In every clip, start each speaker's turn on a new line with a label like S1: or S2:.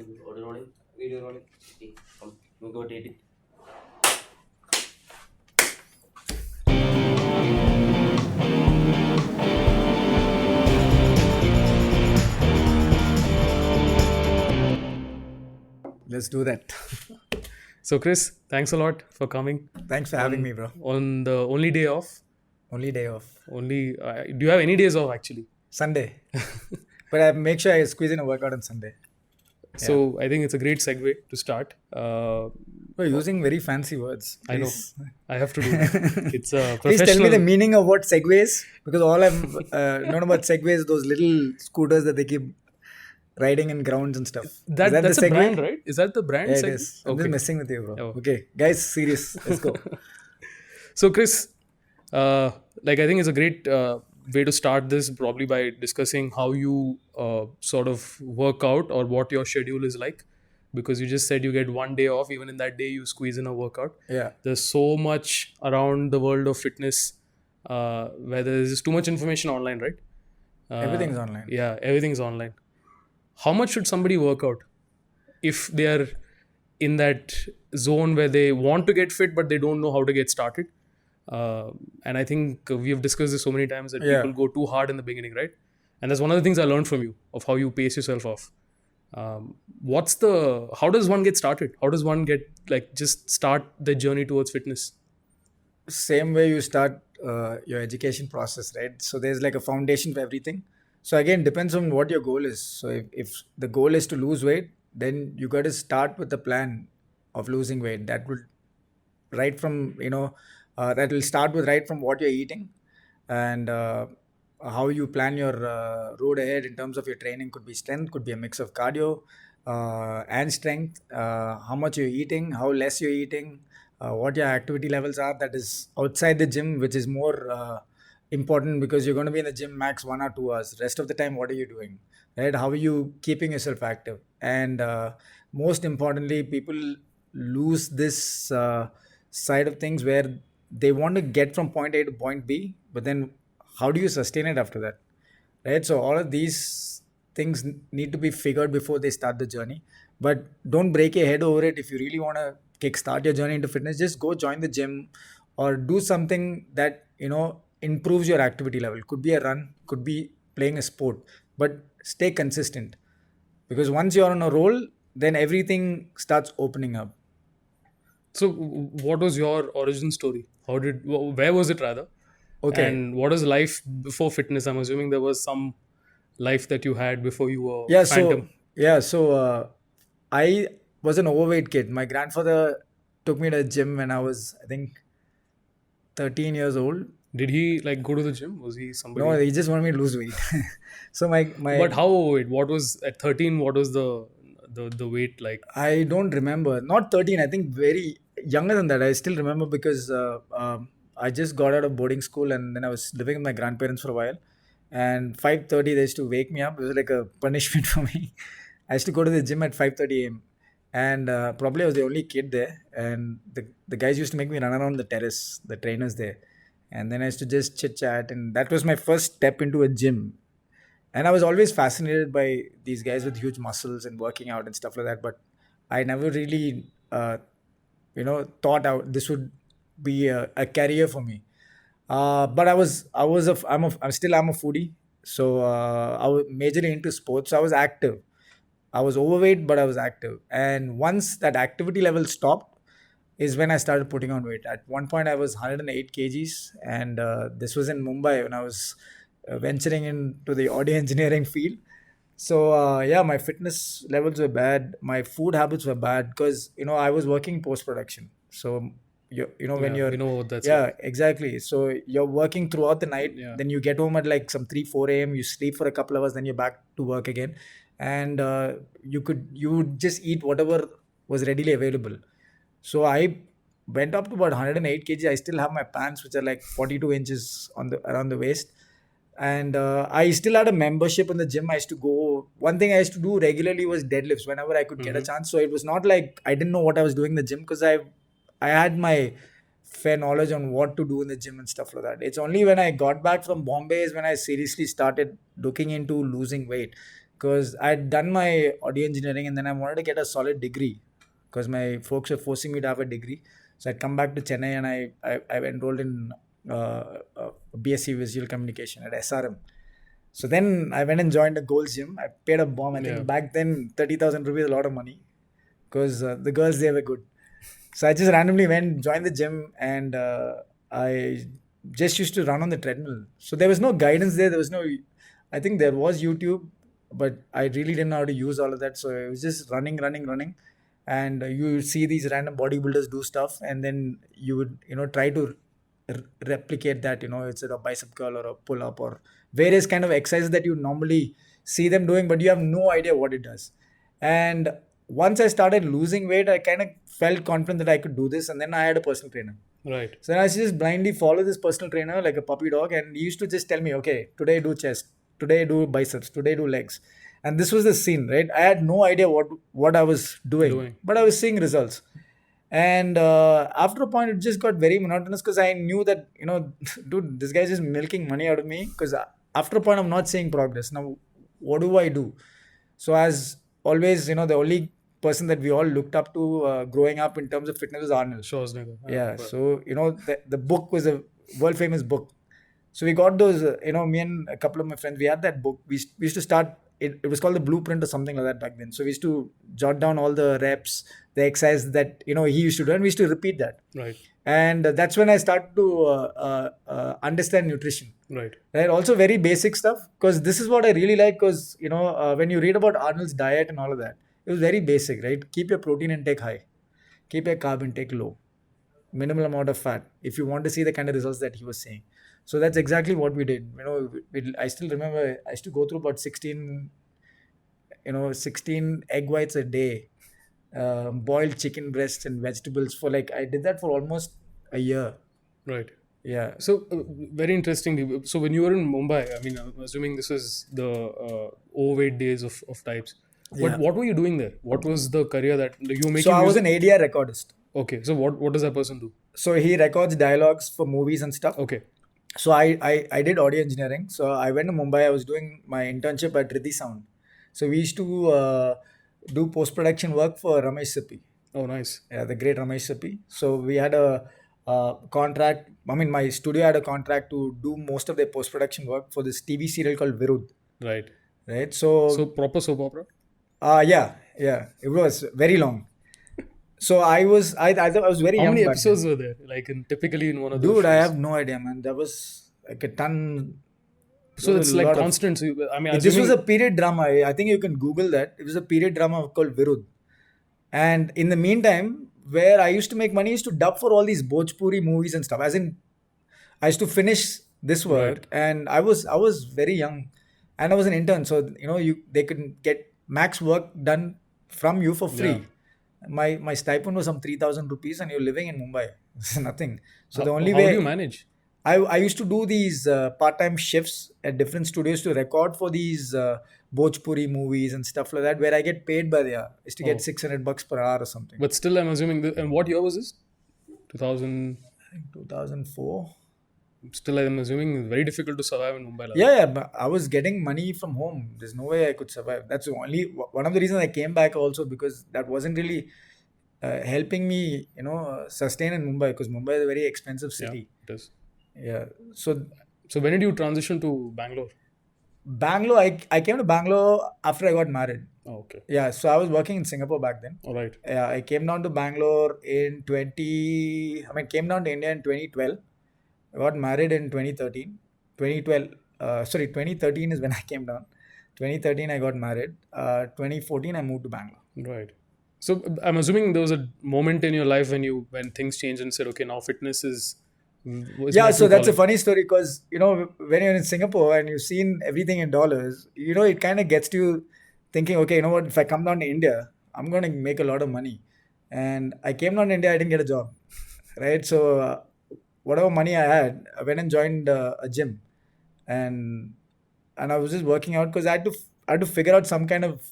S1: Audio rolling. Video rolling. Okay, come. We'll go take it.
S2: Let's do that.
S3: So, Kris, thanks a lot for coming.
S2: Thanks for having me, bro.
S3: On the only day off.
S2: Only day off.
S3: Do you have any days off actually?
S2: Sunday. But I make sure I squeeze in a workout on Sunday.
S3: So, I think it's a great segue to start.
S2: We're using very fancy words.
S3: I know.
S2: Please.
S3: I have to do that. It's a
S2: Please
S3: professional.
S2: tell me the meaning of what Segway is. Because all I've known about Segway is those little scooters that they keep riding in grounds and stuff.
S3: That's
S2: the
S3: a brand, right? Is that the brand?
S2: Yeah, it
S3: Segway?
S2: is. I'm just messing with you, bro.
S3: Oh.
S2: Okay. Guys, serious. Let's go.
S3: So, Kris, I think it's a great way to start this, probably by discussing how you sort of work out or what your schedule is like. Because you just said you get one day off, even in that day you squeeze in a workout.
S2: Yeah.
S3: There's so much around the world of fitness where there's too much information online, right?
S2: Everything's online.
S3: Yeah, everything's online. How much should somebody work out if they are in that zone where they want to get fit but they don't know how to get started? And I think we have discussed this so many times that people go too hard in the beginning, right? And that's one of the things I learned from you, of how you pace yourself off. How does one get started? How does one get just start the journey towards fitness?
S2: Same way you start your education process, right? So there's like a foundation for everything. So again, depends on what your goal is. So if the goal is to lose weight, then you got to start with the plan of losing weight. That will right from that will start with right from what you're eating and how you plan your road ahead in terms of your training. Could be strength, could be a mix of cardio and strength. How much you're eating, how less you're eating, what your activity levels are. That is outside the gym, which is more important because you're going to be in the gym max 1 or 2 hours. Rest of the time, what are you doing? Right? How are you keeping yourself active? And most importantly, people lose this side of things where they want to get from point A to point B, but then how do you sustain it after that? Right? So all of these things need to be figured before they start the journey. But don't break your head over it. If you really want to kickstart your journey into fitness, just go join the gym or do something that improves your activity level. Could be a run, could be playing a sport, but stay consistent. Because once you're on a roll, then everything starts opening up.
S3: So, what was your origin story? Where was it rather?
S2: Okay.
S3: And what is life before fitness? I'm assuming there was some life that you had before you were phantom.
S2: So I was an overweight kid. My grandfather took me to the gym when I was, I think, 13 years old.
S3: Did he go to the gym? Was he somebody?
S2: No, he just wanted me to lose weight. So my
S3: But how overweight? What was at 13? What was the weight like?
S2: I don't remember. Not 13. I think very younger than that. I still remember because I just got out of boarding school and then I was living with my grandparents for a while. And 5:30 they used to wake me up. It was like a punishment for me. I used to go to the gym at 5:30 a.m. And probably I was the only kid there. And the guys used to make me run around the terrace, the trainers there. And then I used to just chit chat. And that was my first step into a gym. And I was always fascinated by these guys with huge muscles and working out and stuff like that. But I never really, thought out this would be a career for me. But I'm still a foodie. So I was majorly into sports. So I was active. I was overweight, but I was active. And once that activity level stopped is when I started putting on weight. At one point, I was 108 kgs. And this was in Mumbai when I was venturing into the audio engineering field. So my fitness levels were bad. My food habits were bad because I was working post-production. So when you're
S3: that's
S2: exactly. So you're working throughout the night.
S3: Yeah.
S2: Then you get home at like some 3-4 a.m. You sleep for a couple hours. Then you're back to work again, and you would just eat whatever was readily available. So I went up to about 108 kg. I still have my pants, which are like 42 inches around the waist. And I still had a membership in the gym. I used to go. One thing I used to do regularly was deadlifts whenever I could get a chance. So it was not like I didn't know what I was doing in the gym because I had my fair knowledge on what to do in the gym and stuff like that. It's only when I got back from Bombay is when I seriously started looking into losing weight. because I'd done my audio engineering and then I wanted to get a solid degree because my folks were forcing me to have a degree. So I'd come back to Chennai and I enrolled in BSc Visual Communication at SRM. So then I went and joined a Gold's Gym. I paid a bomb. I think back then 30,000 rupees is a lot of money because the girls there were good. So I just randomly went, joined the gym, and I just used to run on the treadmill. So there was no guidance there. There was no, I think there was YouTube, but I really didn't know how to use all of that. So it was just running. And you would see these random bodybuilders do stuff, and then you would, try to replicate that, it's a bicep curl or a pull up or various kind of exercises that you normally see them doing, but you have no idea what it does. And once I started losing weight, I kind of felt confident that I could do this, and then I had a personal trainer.
S3: Right.
S2: So I just blindly follow this personal trainer like a puppy dog, and he used to just tell me, okay, today do chest, today do biceps, today do legs. And this was the scene, right? I had no idea what I was doing, but I was seeing results. And after a point, it just got very monotonous because I knew that, dude, this guy's just milking money out of me because after a point, I'm not seeing progress. Now, what do I do? So as always, the only person that we all looked up to growing up in terms of fitness was Arnold.
S3: Schwarzenegger.
S2: Yeah. So, the book was a world famous book. So we got those, me and a couple of my friends, we had that book. We used to start, it was called the Blueprint or something like that back then. So we used to jot down all the reps, the exercise that, he used to do, and we used to repeat that.
S3: Right.
S2: And that's when I started to understand nutrition.
S3: Right.
S2: Also very basic stuff, because this is what I really like, because, when you read about Arnold's diet and all of that, it was very basic, right? Keep your protein intake high. Keep your carb intake low. Minimal amount of fat, if you want to see the kind of results that he was saying. So that's exactly what we did. I still remember I used to go through about 16 egg whites a day, boiled chicken breasts and vegetables I did that for almost a year.
S3: Right.
S2: Yeah.
S3: So very interesting. So when you were in Mumbai, I mean, I'm assuming this is the overweight days of types. But what were you doing there? What was the career that you were making?
S2: So I was an ADR recordist.
S3: Okay. So what does that person do?
S2: So he records dialogues for movies and stuff.
S3: Okay.
S2: So I did audio engineering. So I went to Mumbai. I was doing my internship at Riddhi Sound. So we used to do post-production work for Ramesh Sippy.
S3: Oh, nice.
S2: Yeah, the great Ramesh Sippy. So we had a contract. I mean, my studio had a contract to do most of their post-production work for this TV serial called Virud.
S3: Right.
S2: Right. So
S3: proper soap opera?
S2: Yeah. It was very long. So I was very young.
S3: How many episodes were there? Typically in one of those
S2: Dude,
S3: shows?
S2: I have no idea, man. There was like a ton.
S3: So it's like constant.
S2: This was a period drama. I think you can Google that. It was a period drama called Virud. And in the meantime, where I used to make money is to dub for all these Bhojpuri movies and stuff. As in, I used to finish this work, and I was very young, and I was an intern. So they could get max work done from you for free. Yeah. My stipend was some 3,000 rupees, and you're living in Mumbai. It's nothing. So the only way.
S3: How do you manage?
S2: I used to do these part-time shifts at different studios to record for these Bhojpuri movies and stuff like that, where I get paid by the hour. Is to get $600 per hour or something.
S3: But still, I'm assuming. And what year was this? 2000.
S2: I think 2004.
S3: Still, I'm assuming it's very difficult to survive in Mumbai.
S2: Yeah. But I was getting money from home. There's no way I could survive. That's only one of the reasons I came back also, because that wasn't really helping me, sustain in Mumbai, because Mumbai is a very expensive city.
S3: Yeah, it is.
S2: Yeah. So
S3: when did you transition to Bangalore?
S2: I came to Bangalore after I got married.
S3: Oh, okay.
S2: Yeah. So I was working in Singapore back then.
S3: All right.
S2: Yeah. I came down to Bangalore came down to India in 2012. I got married in 2013. 2013 is when I came down. 2013 I got married. 2014 I moved to Bangalore.
S3: Right. So I'm assuming there was a moment in your life when things changed and said, okay, now fitness is.
S2: Yeah, so that's a funny story, because when you're in Singapore and you've seen everything in dollars, it kind of gets to you thinking, okay, what, if I come down to India, I'm going to make a lot of money. And I came down to India, I didn't get a job, right? So whatever money I had, I went and joined a gym, and I was just working out because I had to figure out some kind of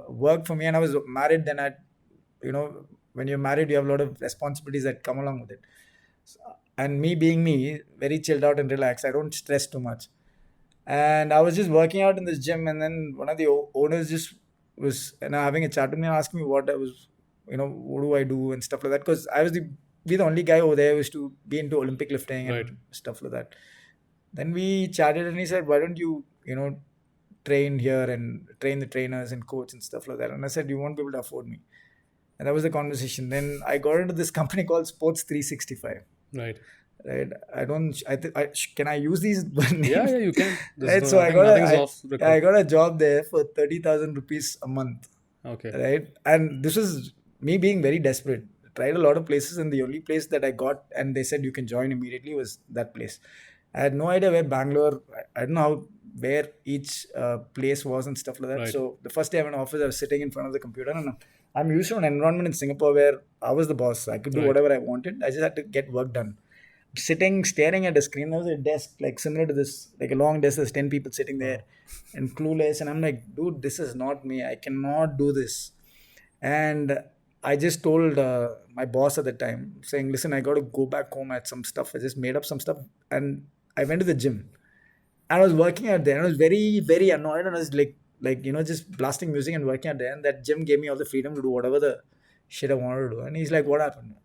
S2: work for me. And I was married then. When you're married, you have a lot of responsibilities that come along with it. And me being me, very chilled out and relaxed. I don't stress too much. And I was just working out in this gym, and then one of the owners just was having a chat with me and asking me what I was, what do I do and stuff like that. Because I was the only guy over there who used to be into Olympic lifting and
S3: Right.
S2: stuff like that. Then we chatted, and he said, "Why don't you, train here and train the trainers and coach and stuff like that?" And I said, "You won't be able to afford me." And that was the conversation. Then I got into this company called Sports 365.
S3: Right.
S2: Right. Can I use these?
S3: Yeah, you can.
S2: Right. So I got a job there for 30,000 rupees a month.
S3: Okay.
S2: Right. And this was me being very desperate. Tried a lot of places, and the only place that I got, and they said you can join immediately, was that place. I had no idea where Bangalore, I don't know where each place was and stuff like that.
S3: Right.
S2: So the first day I went to office, I was sitting in front of the computer, and I'm used to an environment in Singapore where I was the boss. I could do
S3: Right.
S2: whatever I wanted. I just had to get work done. Staring at a screen, there was a desk like similar to this, like a long desk. There's 10 people sitting there and clueless. And I'm like, dude, this is not me. I cannot do this. And I just told my boss at the time, saying, listen, I got to go back home at some stuff. I just made up some stuff. And I went to the gym. And I was working out there. And I was very, very annoyed. And I was just blasting music and working out there. And that gym gave me all the freedom to do whatever the shit I wanted to do. And he's like, what happened?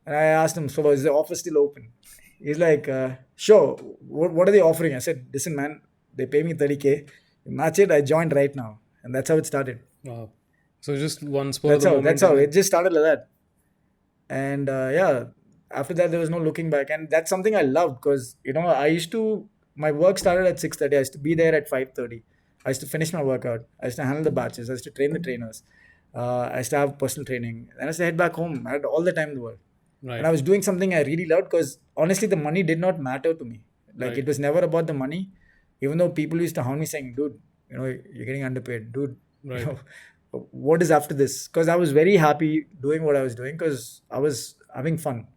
S2: And I asked him, so is the office still open? He's like, sure. What are they offering? I said, listen, man, they pay me 30K. Match it. I joined right now. And that's how it started.
S3: Wow. So just one spur of the moment.
S2: That's how. It just started like that. And after that, there was no looking back. And that's something I loved because, my work started at 6:30. I used to be there at 5:30. I used to finish my workout. I used to handle the batches. I used to train the trainers. I used to have personal training. And I used to head back home. I had all the time in the world.
S3: Right.
S2: And I was doing something I really loved because honestly, the money did not matter to me. Like
S3: Right.
S2: it was never about the money, even though people used to hound me saying, dude, you're getting underpaid. Dude,
S3: Right.
S2: what is after this? Because I was very happy doing what I was doing because I was having fun.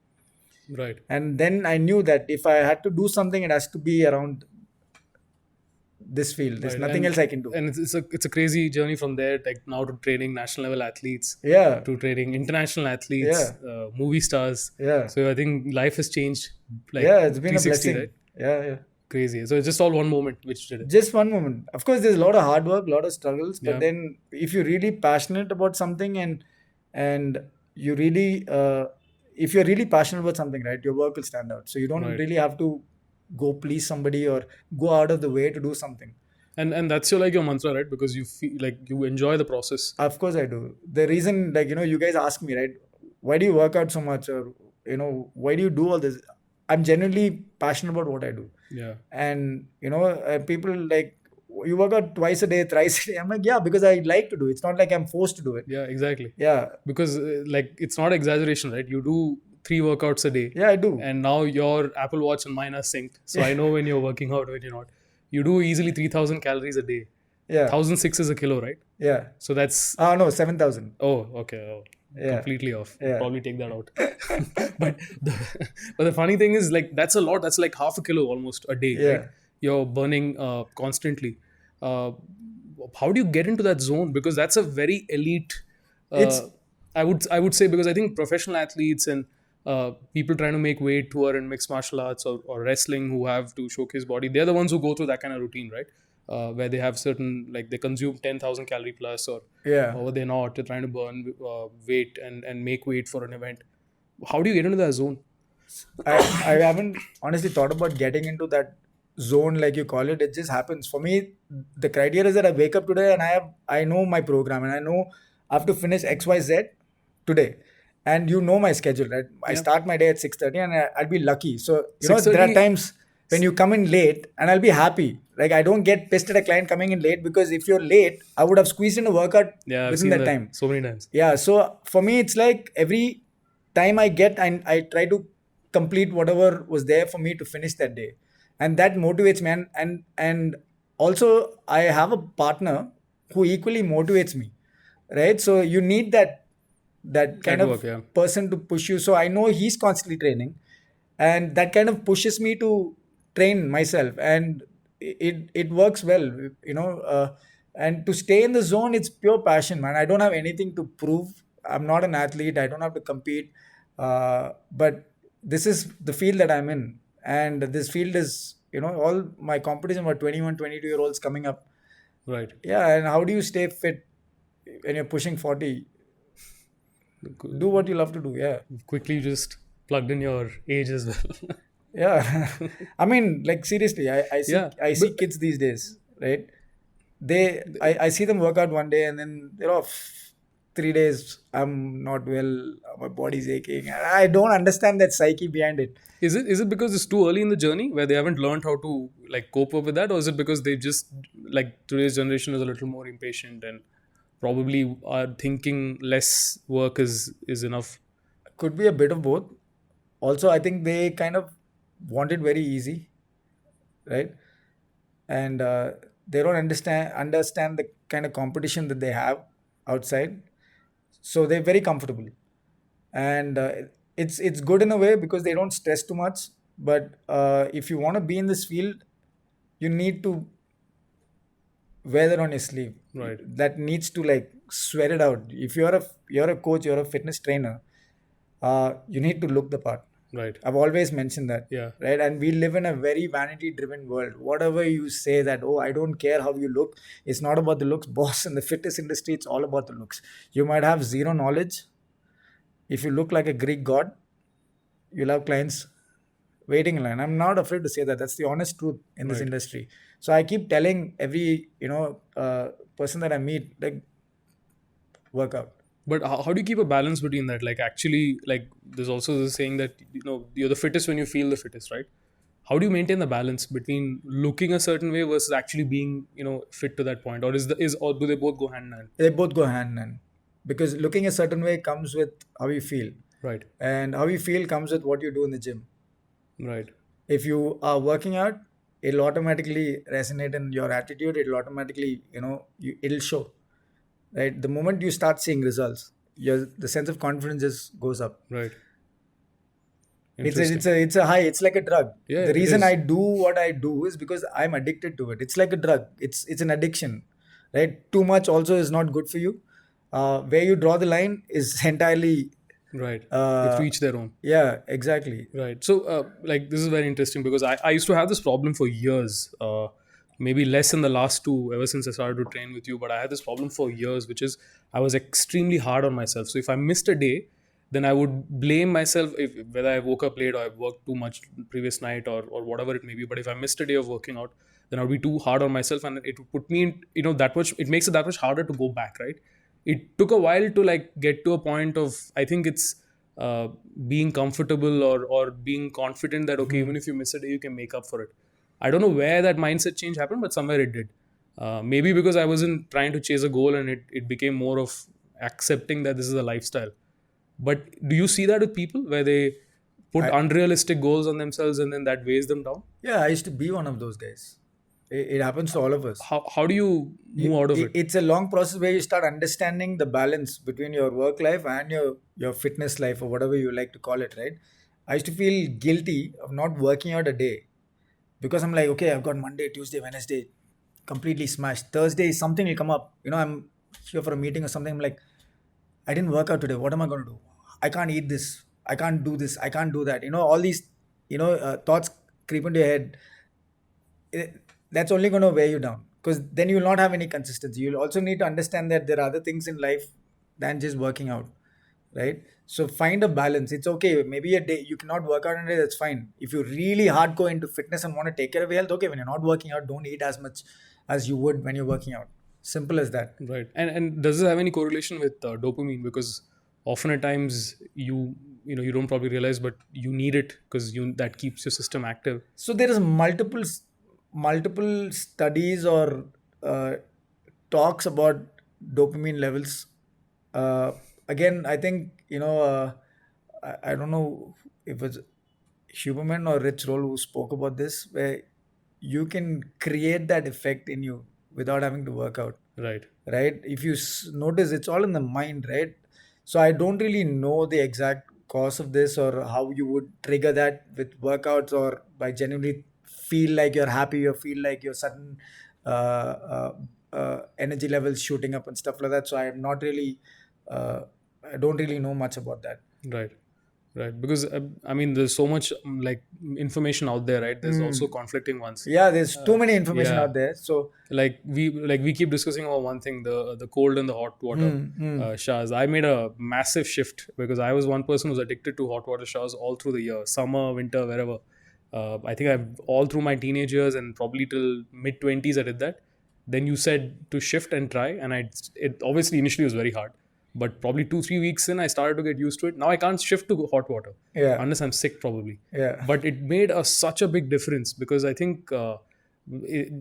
S3: Right.
S2: And then I knew that if I had to do something, it has to be around this field. There's
S3: Right.
S2: nothing else I can do.
S3: And it's a crazy journey from there, like now to training national level athletes,
S2: Yeah.
S3: to training international athletes, movie stars.
S2: Yeah.
S3: So I think life has changed. Like
S2: Yeah, it's been a
S3: 360,
S2: blessing.
S3: right?
S2: Yeah.
S3: Crazy. So it's just all one moment which did it.
S2: Just one moment. Of course, there's a lot of hard work, a lot of struggles, but
S3: Yeah.
S2: then if you're really passionate about something and you really if you're really passionate about something, right, your work will stand out. So you don't
S3: Right.
S2: really have to go please somebody or go out of the way to do something.
S3: And that's your mantra, right? Because you feel like you enjoy the process.
S2: Of course I do. The reason, you guys ask me, right, why do you work out so much, or why do you do all this? I'm genuinely passionate about what I do.
S3: Yeah.
S2: And people like, you work out twice a day, thrice a day. I'm like, yeah, because I like to do it. It's not like I'm forced to do it.
S3: Yeah, exactly.
S2: Yeah.
S3: Because it's not exaggeration, right? You do 3 workouts a day.
S2: Yeah, I do.
S3: And now your Apple Watch and mine are synced. So I know when you're working out, when you're not. You do easily 3,000 calories a day.
S2: Yeah.
S3: 1,006 is a kilo, right?
S2: Yeah.
S3: So that's...
S2: No, 7,000.
S3: Oh, okay. Oh,
S2: Yeah.
S3: completely off.
S2: Yeah.
S3: Probably take that out. but the funny thing is, like, that's a lot. That's like half a kilo almost a day.
S2: Yeah.
S3: Right? You're burning constantly. How do you get into that zone? Because that's a very elite...
S2: It's-
S3: I would say, because I think professional athletes and people trying to make weight who are in mixed martial arts or wrestling who have to showcase body, they're the ones who go through that kind of routine, right? Where they have certain, like, they consume 10,000 calorie plus or they're not, they're trying to burn weight and make weight for an event. How do you get into that zone?
S2: I haven't honestly thought about getting into that zone, like you call it. It just happens. For me, the criteria is that I wake up today and I know my program and I know I have to finish XYZ today. And my schedule, right? I start my day at 6:30 and I'll be lucky. So, there are
S3: 6:30
S2: times when you come in late and I'll be happy. Like, I don't get pissed at a client coming in late, because if you're late, I would have squeezed in a workout
S3: I've
S2: within
S3: seen
S2: that time.
S3: so many times.
S2: Yeah, so for me, it's like every time I get, and I try to complete whatever was there for me to finish that day, and that motivates me. And also, I have a partner who equally motivates me, right? So you need that kind of
S3: Network, yeah.
S2: person to push you. So I know he's constantly training, and that kind of pushes me to train myself, and it works well, and to stay in the zone, it's pure passion, man. I don't have anything to prove. I'm not an athlete. I don't have to compete, but this is the field that I'm in, and this field is all my competition were 21, 22-year-olds coming up.
S3: Right.
S2: Yeah, and how do you stay fit when you're pushing 40? Do what you love to do. Yeah.
S3: Quickly just plugged in your age as well.
S2: Yeah. I mean, like seriously, I see
S3: Yeah,
S2: I see kids these days, right? I see them work out one day and then they're off. 3 days, I'm not well, my body's aching. I don't understand that psyche behind it.
S3: Is it because it's too early in the journey where they haven't learned how to like cope up with that, or is it because they just like today's generation is a little more impatient and probably are thinking less work is enough?
S2: Could be a bit of both. Also, I think they kind of want it very easy, right? And they don't understand the kind of competition that they have outside. So they're very comfortable, and it's good in a way because they don't stress too much. But if you want to be in this field, you need to wear that on your sleeve.
S3: Right.
S2: That needs to like sweat it out. If you're a coach, you're a fitness trainer, you need to look the part.
S3: Right.
S2: I've always mentioned that.
S3: Yeah.
S2: Right. And we live in a very vanity driven world. Whatever you say that, oh, I don't care how you look, it's not about the looks. Boss, in the fitness industry, it's all about the looks. You might have zero knowledge. If you look like a Greek god, you'll have clients waiting in line. I'm not afraid to say that. That's the honest truth in this
S3: Right.
S2: industry. So I keep telling every, person that I meet, like, work out.
S3: But how do you keep a balance between that? Like actually, like there's also the saying that you're the fittest when you feel the fittest, right? How do you maintain the balance between looking a certain way versus actually being fit to that point, or or do they both go hand in hand?
S2: They both go hand in hand. Because looking a certain way comes with how you feel.
S3: Right.
S2: And how you feel comes with what you do in the gym.
S3: Right.
S2: If you are working out, it'll automatically resonate in your attitude. It'll automatically, it'll show. Right? The moment you start seeing results, the sense of confidence just goes up.
S3: Right.
S2: It's a high. It's like a drug.
S3: Yeah,
S2: The
S3: it
S2: reason
S3: is.
S2: I do what I do is because I'm addicted to it. It's like a drug. It's an addiction, right? Too much also is not good for you. Where you draw the line is entirely
S3: Right.
S2: Uh,
S3: With each their own.
S2: yeah, exactly.
S3: Right. So, like, this is very interesting because I used to have this problem for years. Maybe less in the last two, ever since I started to train with you. But I had this problem for years, which is I was extremely hard on myself. So if I missed a day, then I would blame myself whether I woke up late or I worked too much previous night or whatever it may be. But if I missed a day of working out, then I would be too hard on myself, and it would put me in, that much. It makes it that much harder to go back, right? It took a while to like get to a point of, I think it's being comfortable or being confident that okay, even if you miss a day, you can make up for it. I don't know where that mindset change happened, but somewhere it did. Maybe because I wasn't trying to chase a goal, and it became more of accepting that this is a lifestyle. But do you see that with people where they put unrealistic goals on themselves and then that weighs them down?
S2: Yeah, I used to be one of those guys. It happens to all of us.
S3: How do you move out of it?
S2: It's a long process where you start understanding the balance between your work life and your fitness life, or whatever you like to call it, right? I used to feel guilty of not working out a day because I'm like, okay, I've got Monday, Tuesday, Wednesday completely smashed. Thursday, something will come up. I'm here for a meeting or something. I'm like, I didn't work out today. What am I going to do? I can't eat this. I can't do this. I can't do that. All these, thoughts creep into your head. That's only going to wear you down, because then you will not have any consistency. You'll also need to understand that there are other things in life than just working out, right? So find a balance. It's okay. Maybe a day you cannot work out in a day, that's fine. If you're really hardcore into fitness and want to take care of your health, okay, when you're not working out, don't eat as much as you would when you're working out. Simple as that.
S3: Right. And does it have any correlation with dopamine? Because often at times you don't probably realize, but you need it because that keeps your system active.
S2: So there is multiple studies or talks about dopamine levels. Again, I think I don't know if it's Huberman or Rich Roll who spoke about this, where you can create that effect in you without having to work out.
S3: Right.
S2: If you notice, it's all in the mind, right? So I don't really know the exact cause of this or how you would trigger that with workouts or by genuinely feel like you're happy or feel like your sudden energy levels shooting up and stuff like that. So I'm not really I don't really know much about that.
S3: Right. Right, because I mean, there's so much like information out there, right? There's also conflicting ones.
S2: Yeah, there's too many information
S3: yeah.
S2: out there. So
S3: Like we keep discussing about one thing, the cold and the hot water showers. I made a massive shift because I was one person who's addicted to hot water showers all through the year, summer, winter, wherever. I think I've all through my teenage years and probably till mid-20s I did that. Then you said to shift and try, and it obviously initially was very hard, but probably 2-3 weeks in I started to get used to it. Now I can't shift to hot water unless I'm sick probably.
S2: Yeah.
S3: But it made such a big difference because I think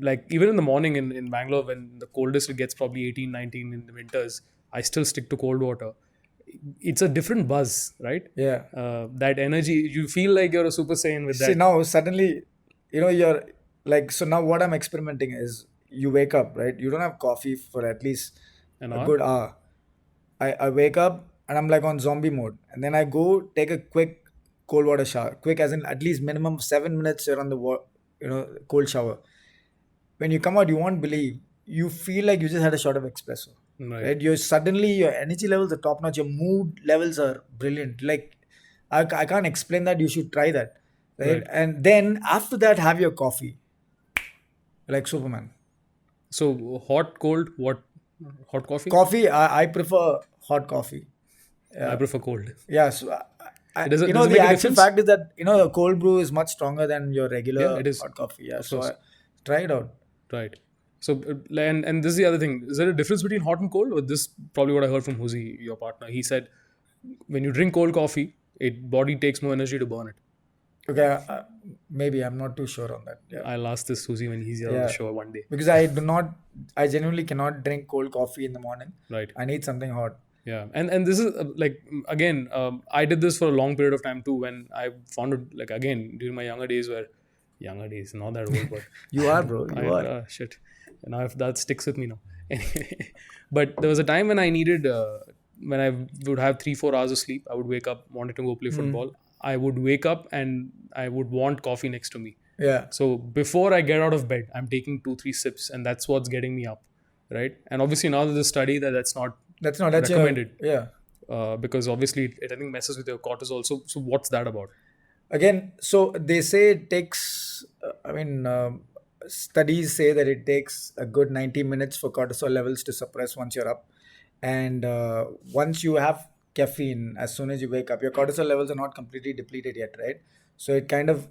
S3: like even in the morning in Bangalore when the coldest it gets probably 18, 19 in the winters, I still stick to cold water. It's a different buzz, right?
S2: Yeah.
S3: That energy, you feel like you're a super saiyan with that.
S2: See, now suddenly, you're like, so now what I'm experimenting is you wake up, right? You don't have coffee for at least
S3: An
S2: a
S3: hour?
S2: good hour. I wake up and I'm like on zombie mode. And then I go take a quick cold water shower. Quick as in at least minimum 7 minutes you're on the cold shower. When you come out, you won't believe. You feel like you just had a shot of espresso. Right? Your energy levels are top notch. Your mood levels are brilliant. Like I can't explain that. You should try that. Right? And then after that, have your coffee. Like Superman.
S3: So hot, cold, what? Hot coffee?
S2: Coffee, I prefer hot coffee.
S3: I prefer cold.
S2: Yeah, so
S3: Does it
S2: the
S3: make a
S2: actual
S3: difference?
S2: fact is that a cold brew is much stronger than your regular
S3: Yeah, it is.
S2: hot coffee. Yeah, so try it out.
S3: Right. So and this is the other thing. Is there a difference between hot and cold? Or this probably what I heard from Huzi, your partner. He said when you drink cold coffee, body takes more energy to burn it.
S2: Okay, maybe I'm not too sure on that. Yeah,
S3: I'll ask this Huzi when he's here on the show one day.
S2: because I genuinely cannot drink cold coffee in the morning.
S3: Right.
S2: I need something hot.
S3: Yeah, and this is like again, I did this for a long period of time too. When I found it, like again during my younger days, not that old, but
S2: You are, bro. You are.
S3: Shit. Now if that sticks with me now. But there was a time when I needed when I would have 3-4 hours of sleep. I would wake up, wanted to go play football. I would wake up and I would want coffee next to me.
S2: Yeah.
S3: So before I get out of bed, I'm taking 2-3 sips, and that's what's getting me up, right? And obviously now there's a study that's not recommended. Because obviously it I think messes with your cortisol. So what's that about?
S2: Again, so they say it takes, studies say that it takes a good 90 minutes for cortisol levels to suppress once you're up. And once you have caffeine, as soon as you wake up, your cortisol levels are not completely depleted yet, right? So it kind of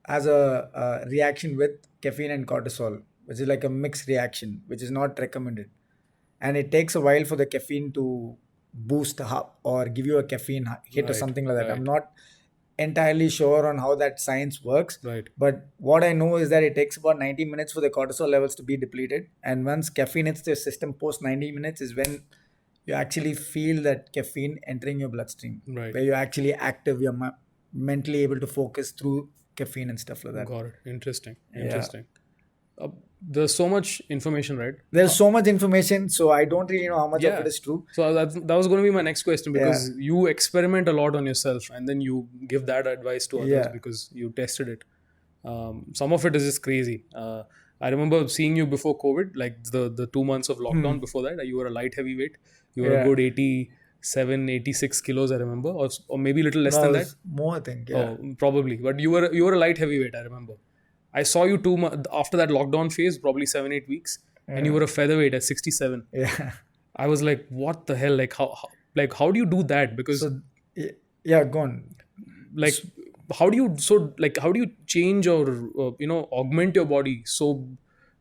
S2: has a reaction with caffeine and cortisol, which is like a mixed reaction, which is not recommended. And it takes a while for the caffeine to boost up or give you a caffeine hit or something like that. I'm not entirely sure on how that science works.
S3: Right.
S2: But what I know is that it takes about 90 minutes for the cortisol levels to be depleted. And once caffeine hits the system post 90 minutes is when you actually feel that caffeine entering your bloodstream.
S3: Right.
S2: Where you're actually active, you're mentally able to focus through caffeine and stuff like that.
S3: Got it. Interesting. There's so much information, right?
S2: There's so much information, so I don't really know how much of it is true.
S3: So that was going to be my next question, because you experiment a lot on yourself and then you give that advice to others because you tested it. Some of it is just crazy. I remember seeing you before COVID, like the 2 months of lockdown before that. You were a light heavyweight. You were a good 87, 86 kilos, I remember, or maybe a little less than that.
S2: More, I think.
S3: Oh, probably. But you were a light heavyweight, I remember. I saw you after that lockdown phase, probably 7-8 weeks, and you were a featherweight at 67.
S2: Yeah.
S3: I was like, what the hell? Like how do you do that? Because
S2: go on.
S3: Like how do you change or augment your body so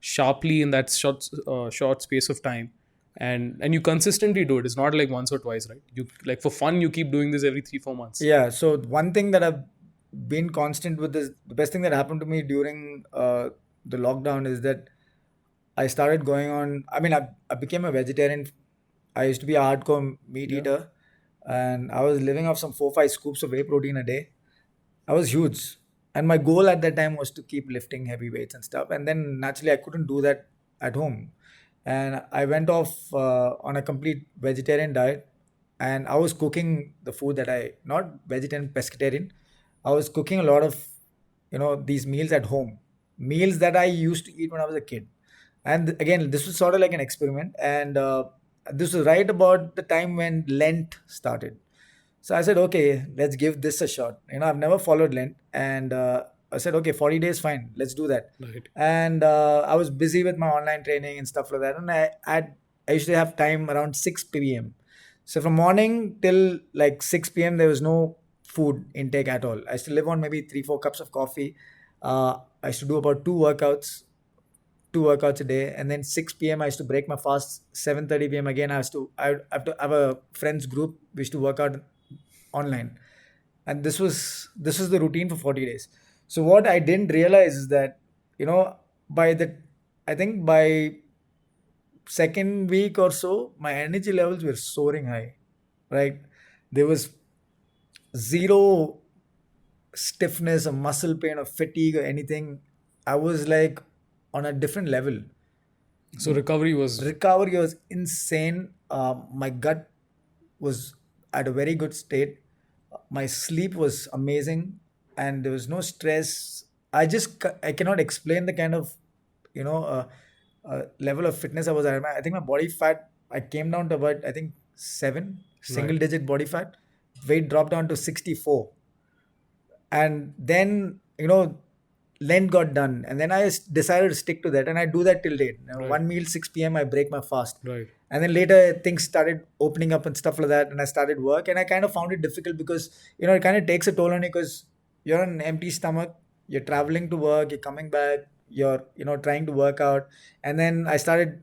S3: sharply in that short space of time, and you consistently do it? It's not like once or twice, right? You like for fun you keep doing this every 3-4 months.
S2: Yeah. So one thing that I've been constant with is the best thing that happened to me during the lockdown is that I started going on. I mean, I became a vegetarian. I used to be a hardcore meat eater, and I was living off some 4-5 scoops of whey protein a day. I was huge, and my goal at that time was to keep lifting heavy weights and stuff. And then naturally, I couldn't do that at home, and I went off on a complete vegetarian diet, and I was cooking the food that not vegetarian, pescatarian. I was cooking a lot of, these meals at home, meals that I used to eat when I was a kid. And again, this was sort of like an experiment. And this was right about the time when Lent started. So I said, okay, let's give this a shot. I've never followed Lent, and I said, okay, 40 days, fine, let's do that.
S3: Right.
S2: And I was busy with my online training and stuff like that, and I used to have time around 6 p.m. So from morning till like 6 p.m. there was no food intake at all. I used to live on maybe 3-4 cups of coffee. I used to do about two workouts a day, and then 6 p.m. I used to break my fast. 7:30 p.m. again I have to have a friends group. We used to work out online, and this was the routine for 40 days. So what I didn't realize is that by the I think by second week or so my energy levels were soaring high, right? There was zero stiffness or muscle pain or fatigue or anything. I was like on a different level.
S3: So recovery was
S2: Recovery was insane. My gut was at a very good state. My sleep was amazing, and there was no stress. I cannot explain the kind of you know level of fitness I was at. I think my body fat, I came down to about, I think, 7 single
S3: Right.
S2: digit body fat. Weight dropped down to 64, and then Lent got done, and then I decided to stick to that, and I do that till date.
S3: Right.
S2: One meal 6 p.m. I break my fast,
S3: Right.
S2: and then later things started opening up and stuff like that, and I started work, and I kind of found it difficult because it kind of takes a toll on you because you're on an empty stomach, you're traveling to work, you're coming back, you're trying to work out, and then I started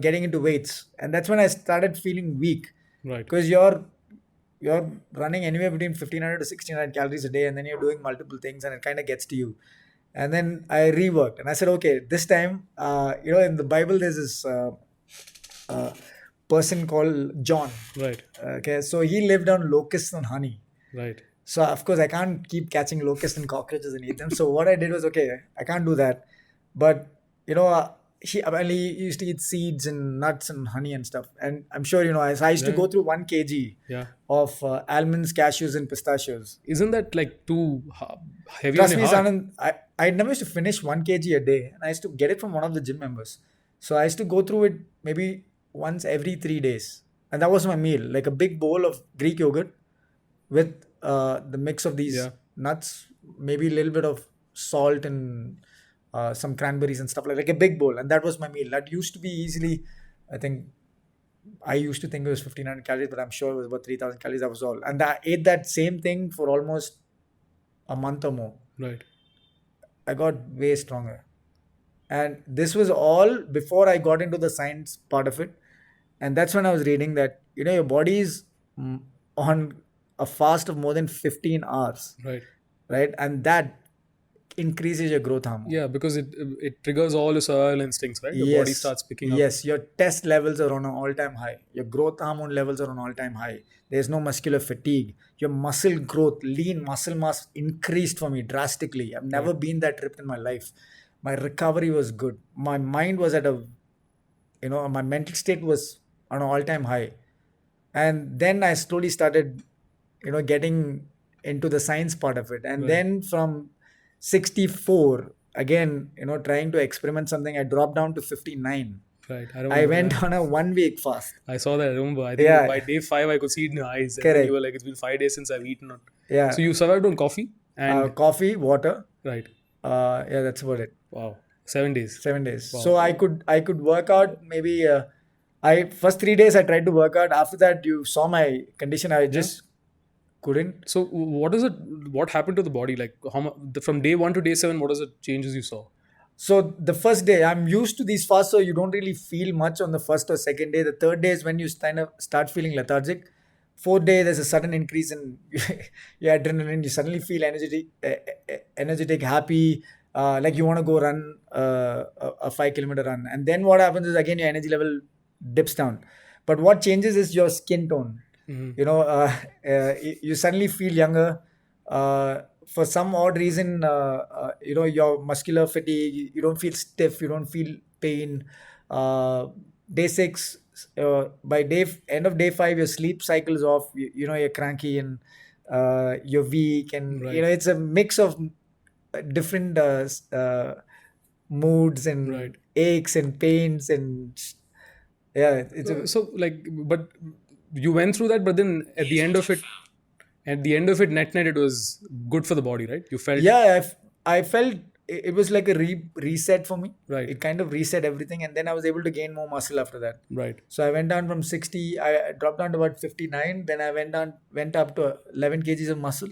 S2: getting into weights, and that's when I started feeling weak
S3: Right.
S2: because you're running anywhere between 1500 to 1600 calories a day, and then you're doing multiple things, and it kind of gets to you. And then I reworked, and I said, okay, this time, in the Bible there's this uh, person called John.
S3: Right.
S2: Okay, so he lived on locusts and honey.
S3: Right.
S2: So of course I can't keep catching locusts and cockroaches and eat them. So what I did was, okay, I can't do that, but he used to eat seeds and nuts and honey and stuff. And I'm sure I used to
S3: Yeah.
S2: go through 1 kg
S3: Yeah.
S2: of almonds, cashews, and pistachios.
S3: Isn't that like too heavy
S2: Trust
S3: on
S2: me,
S3: your heart?
S2: Saanand, I never used to finish 1 kg a day, and I used to get it from one of the gym members. So I used to go through it maybe once every 3 days, and that was my meal, like a big bowl of Greek yogurt with the mix of these
S3: Yeah.
S2: nuts, maybe a little bit of salt and some cranberries and stuff like a big bowl, and that was my meal. That used to be easily, I think, I used to think it was 1500 calories, but I'm sure it was about 3000 calories. That was all, and I ate that same thing for almost a month or more.
S3: Right.
S2: I got way stronger. And this was all before I got into the science part of it. And that's when I was reading that, your body is on a fast of more than 15 hours,
S3: Right.
S2: right? And that increases your growth hormone.
S3: Yeah, because it triggers all your survival instincts, right? Your body starts picking up.
S2: Yes, your test levels are on an all-time high. Your growth hormone levels are on all-time high. There's no muscular fatigue. Your muscle growth, lean muscle mass increased for me drastically. I've never been that ripped in my life. My recovery was good. My mind was at my mental state was on an all-time high. And then I slowly started, getting into the science part of it. And
S3: Right.
S2: then from 64, again, trying to experiment something, I dropped down to 59.
S3: Right. I
S2: I
S3: remember
S2: went
S3: that.
S2: on a 1 week fast.
S3: I saw that. I remember. I think
S2: Yeah.
S3: by day 5, I could see it in your eyes. And then
S2: Correct.
S3: you were like, it's been 5 days since I've eaten.
S2: Yeah.
S3: So you survived on coffee and
S2: Coffee, water.
S3: right.
S2: Yeah, that's about it.
S3: Wow. 7 days.
S2: 7 days.
S3: Wow.
S2: So I could work out maybe. I first 3 days I tried to work out. After that, you saw my condition. I just couldn't.
S3: So what happened to the body? Like from day 1 to day 7, what are the changes you saw?
S2: So the first day, I'm used to these fasts, so you don't really feel much on the first or second day. The third day is when you kind of start feeling lethargic. Fourth day, there's a sudden increase in your adrenaline. You suddenly feel energetic, happy, like you want to go run a 5 kilometer run. And then what happens is, again, your energy level dips down. But what changes is your skin tone. You suddenly feel younger. For some odd reason, your muscular fatigue, you don't feel stiff, you don't feel pain. Day 6, by end of day 5, your sleep cycle is off. You're cranky and you're weak, and
S3: Right.
S2: it's a mix of different moods and
S3: Right.
S2: aches and pains, and yeah, it's a
S3: So like, but you went through that, but then at the end of it, At the end of it, net, it was good for the body, right? You felt
S2: Yeah, I felt it was like a reset for me.
S3: Right.
S2: It kind of reset everything, and then I was able to gain more muscle after that.
S3: right.
S2: So I went down from 60, I dropped down to about 59. Then I went up to 11 kgs of muscle.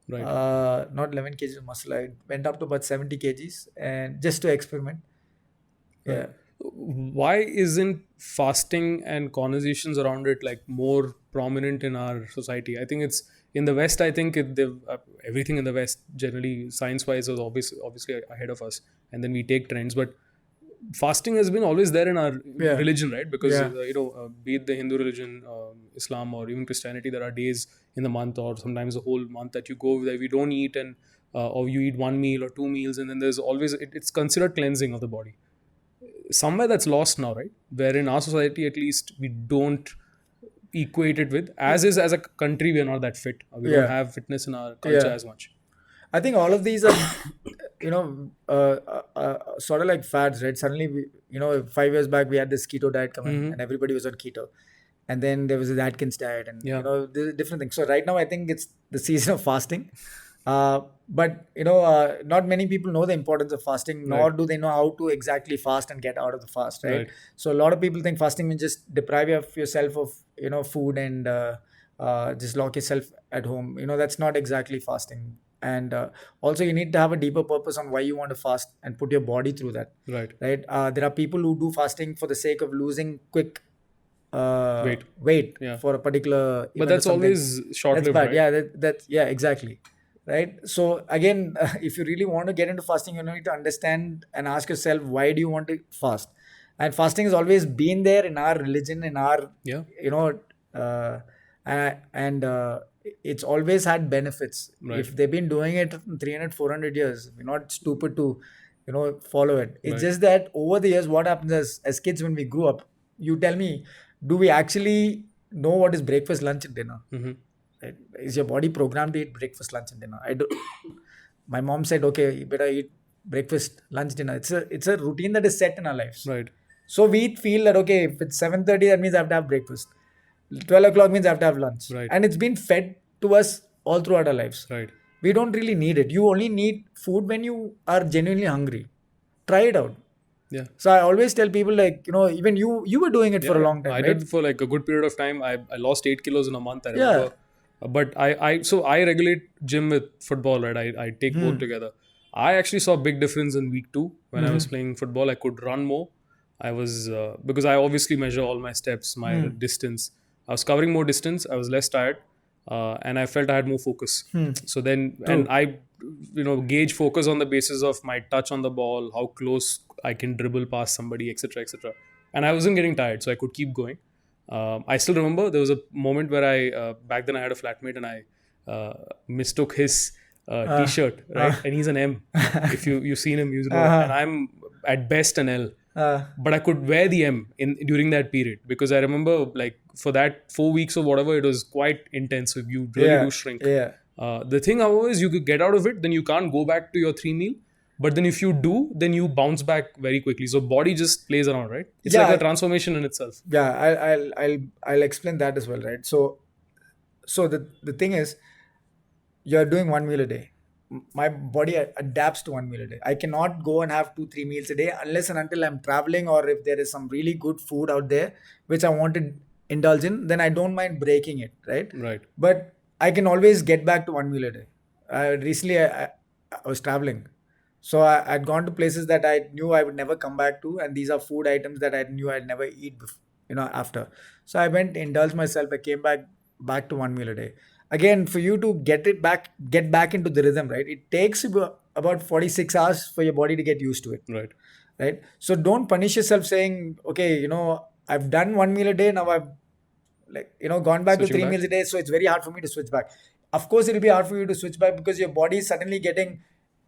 S3: Right.
S2: Not 11 kgs of muscle. I went up to about 70 kgs, and just to experiment. Yeah.
S3: Why isn't fasting and conversations around it like more prominent in our society? I think it's in the West. I think everything in the West generally science-wise is obviously ahead of us, and then we take trends. But fasting has been always there in our
S2: Yeah.
S3: religion, right? Because
S2: Yeah.
S3: be it the Hindu religion, Islam, or even Christianity, there are days in the month or sometimes a whole month that you go where we don't eat, and or you eat one meal or two meals, and then there's always it's considered cleansing of the body. Somewhere that's lost now, right? Where in our society, at least, we don't equate it with, as a country, we're not that fit. We
S2: Yeah.
S3: don't have fitness in our culture
S2: Yeah.
S3: as much.
S2: I think all of these are, sort of like fads, right? Suddenly, 5 years back, we had this keto diet coming, and everybody was on keto. And then there was the Atkins diet, and
S3: Yeah.
S2: there's different things. So right now, I think it's the season of fasting. But not many people know the importance of fasting, nor do they know how to exactly fast and get out of the fast, right?
S3: Right.
S2: So a lot of people think fasting means just deprive yourself of food and just lock yourself at home. That's not exactly fasting. And also, you need to have a deeper purpose on why you want to fast and put your body through that.
S3: Right.
S2: Right? There are people who do fasting for the sake of losing quick weight
S3: Yeah.
S2: for a particular.
S3: But that's
S2: something.
S3: always short-lived,
S2: That's bad.
S3: right?
S2: That's exactly. Right. So again, if you really want to get into fasting, you need to understand and ask yourself, why do you want to fast? And fasting has always been there in our religion, in our,
S3: Yeah.
S2: and it's always had benefits.
S3: Right.
S2: If they've been doing it 300, 400 years, we're not stupid to, follow it. It's
S3: Right.
S2: just that over the years, what happens as kids when we grew up, you tell me, do we actually know what is breakfast, lunch, and dinner?
S3: Mhm.
S2: Right? Is your body programmed to eat breakfast, lunch, and dinner? I do. My mom said, okay, you better eat breakfast, lunch, dinner. It's a routine that is set in our lives.
S3: Right.
S2: So we feel that, okay, if it's 7:30, that means I have to have breakfast. 12 o'clock means I have to have lunch.
S3: Right.
S2: And it's been fed to us all throughout our lives.
S3: Right.
S2: We don't really need it. You only need food when you are genuinely hungry. Try it out.
S3: Yeah.
S2: So I always tell people, like, even you were doing it for a long time,
S3: I
S2: right?
S3: did for like a good period of time. I lost 8 kilos in a month. I remember. But I regulate gym with football, right? I take both together. I actually saw a big difference in week 2 when I was playing football. I could run more. I was because I obviously measure all my steps, my distance. I was covering more distance. I was less tired, and I felt I had more focus. So then, and I, gauge focus on the basis of my touch on the ball, how close I can dribble past somebody, etc., etc. And I wasn't getting tired, so I could keep going. I still remember there was a moment where I back then I had a flatmate and I mistook his t-shirt, right? And he's an M. If you've seen him, and I'm at best an L. But I could wear the M during that period because I remember, like, for that 4 weeks or whatever, it was quite intense. So you really do shrink.
S2: Yeah.
S3: The thing, however, is you could get out of it, then you can't go back to your 3 meal. But then if you do, then you bounce back very quickly. So body just plays around, right? It's like a transformation in itself.
S2: Yeah, I'll explain that as well, right? So the thing is, you're doing 1 meal a day. My body adapts to 1 meal a day. I cannot go and have 2-3 meals a day unless and until I'm traveling, or if there is some really good food out there which I want to indulge in, then I don't mind breaking it, right?
S3: Right.
S2: But I can always get back to 1 meal a day. Recently, I was traveling. So I'd gone to places that I knew I would never come back to, and these are food items that I knew I'd never eat before, after. So I went, indulged myself. I came back to 1 meal a day. Again, for you to get back into the rhythm, right? It takes about 46 hours for your body to get used to it.
S3: Right.
S2: Right. So don't punish yourself saying, okay, I've done 1 meal a day. Now I've gone back to 3 meals a day. So it's very hard for me to switch back. Of course, it'll be hard for you to switch back because your body is suddenly getting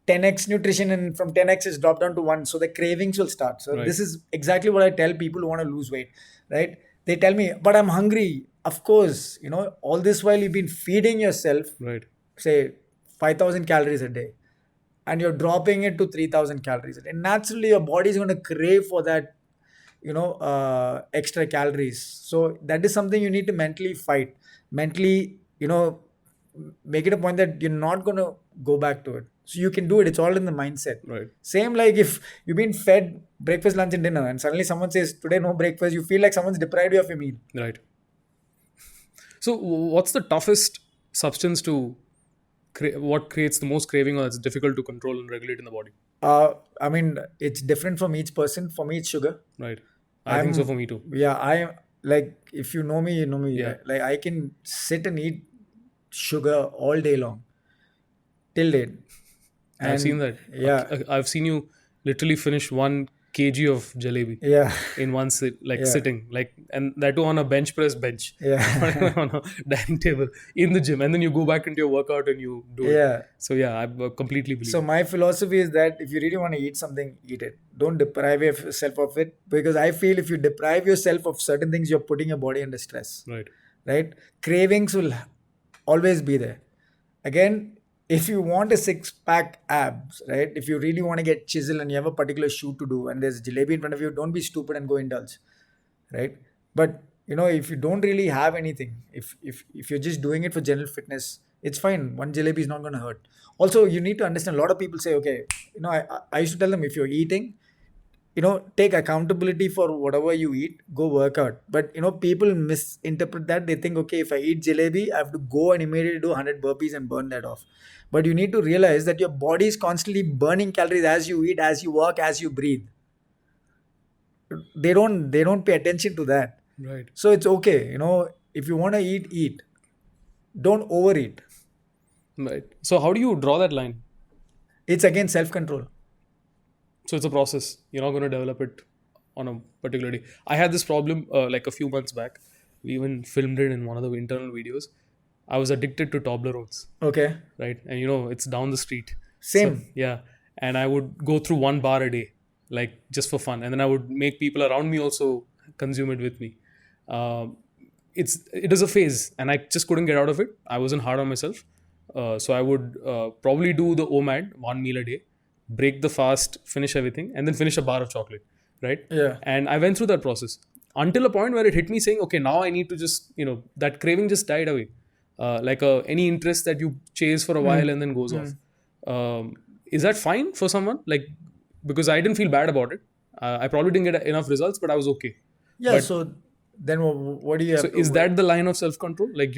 S2: 10x nutrition, and from 10x is dropped down to 1. So the cravings will start. So this is exactly what I tell people who want to lose weight, right? They tell me, but I'm hungry. Of course, all this while you've been feeding yourself,
S3: Right.
S2: say 5,000 calories a day, and you're dropping it to 3,000 calories a day. And naturally, your body is going to crave for that, extra calories. So that is something you need to mentally fight. Mentally, make it a point that you're not going to go back to it. So you can do it. It's all in the mindset.
S3: Right.
S2: Same like if you've been fed breakfast, lunch and dinner and suddenly someone says, today no breakfast, you feel like someone's deprived you of your meal.
S3: Right. So what's the toughest substance to what creates the most craving or that's difficult to control and regulate in the body?
S2: I mean, it's different from each person. For me, it's sugar.
S3: Right. I think so for me too.
S2: Yeah, I am like, if you know me, you know me.
S3: Yeah.
S2: Like I can sit and eat sugar all day long till date.
S3: I've seen that.
S2: Yeah.
S3: I've seen you literally finish 1 kg of jalebi
S2: Yeah.
S3: in one sit, like
S2: Yeah.
S3: sitting, like, and that too on a bench press bench,
S2: Yeah.
S3: on a dining table in the gym, and then you go back into your workout and you do it.
S2: Yeah.
S3: So yeah, I completely believe.
S2: So my philosophy is that if you really want to eat something, eat it. Don't deprive yourself of it, because I feel if you deprive yourself of certain things, you're putting your body under stress.
S3: Right.
S2: Right? Cravings will always be there. Again, if you want a six-pack abs, right? If you really want to get chisel and you have a particular shoot to do and there's jalebi in front of you, don't be stupid and go indulge, right? But if you don't really have anything, if you're just doing it for general fitness, it's fine. One jalebi is not going to hurt. Also, you need to understand. A lot of people say, okay, I used to tell them, if you're eating, take accountability for whatever you eat, go work out. But, people misinterpret that. They think, okay, if I eat jalebi, I have to go and immediately do 100 burpees and burn that off. But you need to realize that your body is constantly burning calories as you eat, as you work, as you breathe. They don't pay attention to that.
S3: Right.
S2: So it's okay. If you want to eat, eat. Don't overeat.
S3: Right. So how do you draw that line?
S2: It's again self-control.
S3: So it's a process. You're not going to develop it on a particular day. I had this problem like a few months back. We even filmed it in one of the internal videos. I was addicted to Toblerones.
S2: Okay.
S3: Right. And it's down the street.
S2: Same.
S3: So, yeah. And I would go through 1 bar a day, like just for fun. And then I would make people around me also consume it with me. It is a phase and I just couldn't get out of it. I wasn't hard on myself. So I would probably do the OMAD, 1 meal a day, break the fast, finish everything, and then finish a bar of chocolate, right?
S2: Yeah.
S3: And I went through that process until a point where it hit me saying, okay, now I need to just, that craving just died away. Like any interest that you chase for a while and then goes off. Is that fine for someone? Like, because I didn't feel bad about it. I probably didn't get enough results, but I was okay.
S2: Yeah.
S3: But,
S2: so then what do you have
S3: so
S2: to
S3: is that the line of self-control? Like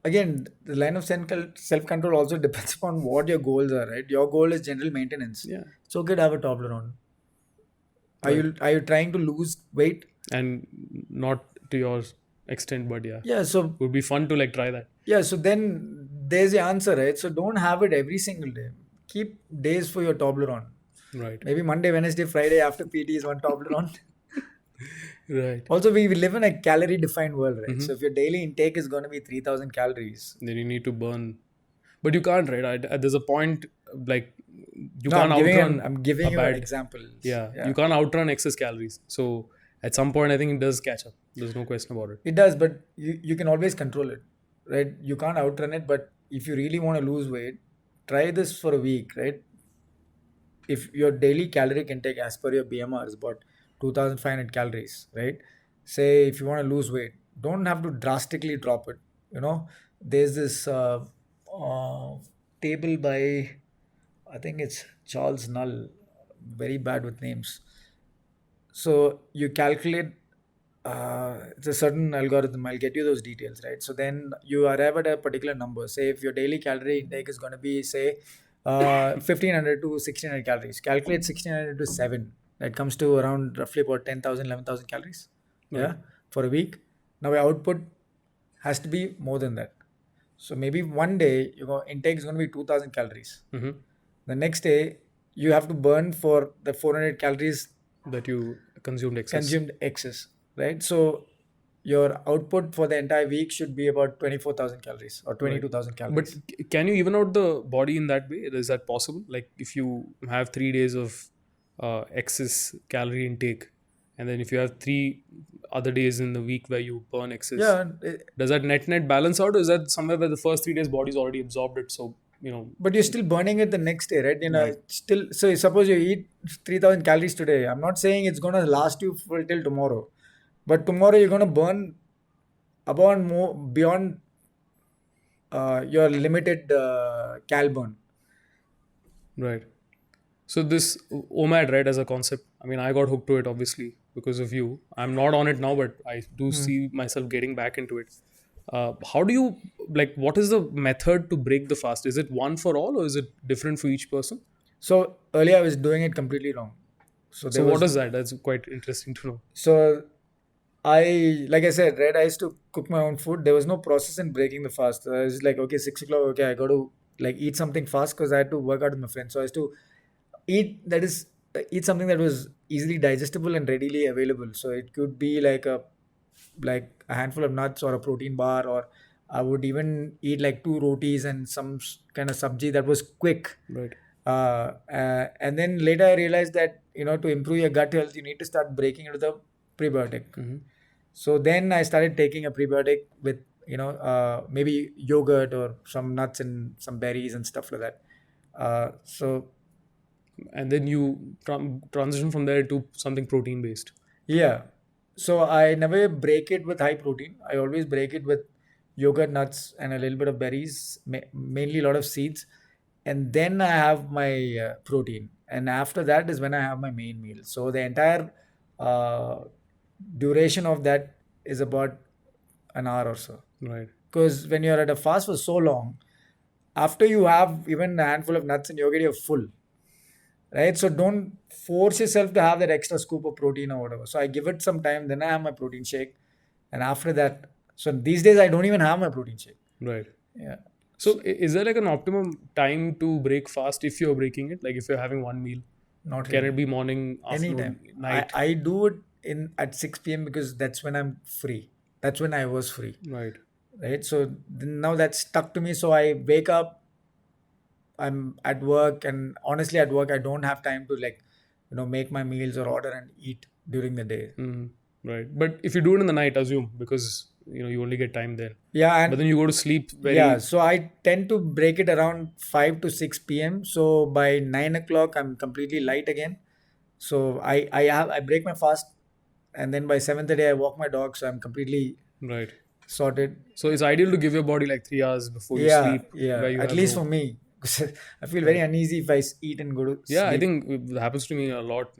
S2: Again, the line of self-control also depends upon what your goals are, right? Your goal is general maintenance.
S3: Yeah.
S2: It's okay to have a Toblerone. Are you trying to lose weight?
S3: And not to your extent, but yeah.
S2: Yeah. So
S3: It would be fun to try that.
S2: yeah. So then there's the answer, right? So don't have it every single day. Keep days for your Toblerone.
S3: Right.
S2: Maybe Monday, Wednesday, Friday after PT is one Toblerone.
S3: Right.
S2: Also, we live in a calorie-defined world, right? So if your daily intake is going to be 3,000 calories,
S3: Then you need to burn. But you can't, right? There's a point like you
S2: no,
S3: can't outrun.
S2: I'm giving you
S3: bad-
S2: an example.
S3: Yeah, you can't outrun excess calories. So at some point, I think it does catch up. There's no question about it.
S2: It does, but you can always control it, right? You can't outrun it, but if you really want to lose weight, try this for a week, right? If your daily calorie intake as per your BMR is about 2,500 calories, right? Say if you want to lose weight, don't have to drastically drop it. There's this table by, I think it's Charles Null, very bad with names. So you calculate, it's a certain algorithm. I'll get you those details, right? So then you arrive at a particular number. Say if your daily calorie intake is going to be, say, 1,500 to 1,600 calories. Calculate 1,600 to 7. That comes to around roughly about 10,000, 11,000 calories. Yeah, for a week. Now your output has to be more than that. So maybe one day your intake is going to be 2,000 calories. The next day you have to burn for the 400 calories
S3: That you consumed
S2: excess, right? So your output for the entire week should be about 24,000 calories or 22,000 calories.
S3: But can you even out the body in that way? Is that possible? Like if you have 3 days of excess calorie intake, and then if you have 3 other days in the week where you burn excess, does that net balance out, or is that somewhere where the first 3 days body's already absorbed it? So
S2: but you're still burning it the next day, right? Still. So suppose you eat 3,000 calories today. I'm not saying it's gonna last you till tomorrow, but tomorrow you're gonna burn beyond your limited cal burn.
S3: Right. So this OMAD, right, as a concept, I mean, I got hooked to it obviously because of you. I'm not on it now, but I do see myself getting back into it. How do you what is the method to break the fast? Is it one for all or is it different for each person?
S2: So earlier I was doing it completely wrong. So there
S3: So
S2: was
S3: what is that? That's quite interesting to know.
S2: so like I said, right, I used to cook my own food. There was no process in breaking the fast. I was like, okay, 6 o'clock, okay, I got to like eat something fast because I had to work out with my friends. So I used to eat something that was easily digestible and readily available. So it could be like a handful of nuts or a protein bar, or I would even eat like two rotis and some kind of sabji that was quick.
S3: Right.
S2: And then later I realized that to improve your gut health, you need to start breaking it with a prebiotic.
S3: Mm-hmm.
S2: So then I started taking a prebiotic with maybe yogurt or some nuts and some berries and stuff like that. So
S3: And then you transition from there to something protein based.
S2: yeah, so I never break it with high protein. I always break it with yogurt, nuts, and a little bit of berries, mainly a lot of seeds, and then I have my protein. And after that is when I have my main meal. So the entire uh, duration of that is about an hour or so.
S3: Right.
S2: Because when you're at a fast for so long, after you have even a handful of nuts and yogurt, you're full, right? So don't force yourself to have that extra scoop of protein or whatever. So I give it some time, then I have my protein shake, and after that, so these days I don't even have my protein shake.
S3: Right.
S2: Yeah,
S3: So is there like an optimum time to break fast if you're breaking it? Like if you're having one meal,
S2: not
S3: can
S2: really.
S3: it be morning, afternoon,
S2: Anytime.
S3: night?
S2: I do it at 6 p.m. because that's when I'm free. That's when I was free,
S3: Right.
S2: right? So now that's stuck to me. So I wake up, I'm at work, and honestly, at work, I don't have time to make my meals or order and eat during the day.
S3: Mm, right. But if you do it in the night, assume because you only get time then.
S2: Yeah,
S3: But then you go to sleep very.
S2: yeah, so I tend to break it around 5 to 6 p.m. So by 9 o'clock, I'm completely light again. So I break my fast, and then by 7:30 I walk my dog. So I'm completely
S3: Right.
S2: sorted.
S3: So it's ideal to give your body like 3 hours before you
S2: Yeah,
S3: sleep.
S2: yeah.
S3: Where you
S2: At
S3: have
S2: least
S3: no-
S2: for me, because I feel very uneasy if I eat and go to
S3: Yeah, I
S2: sleep.
S3: think it happens to me a lot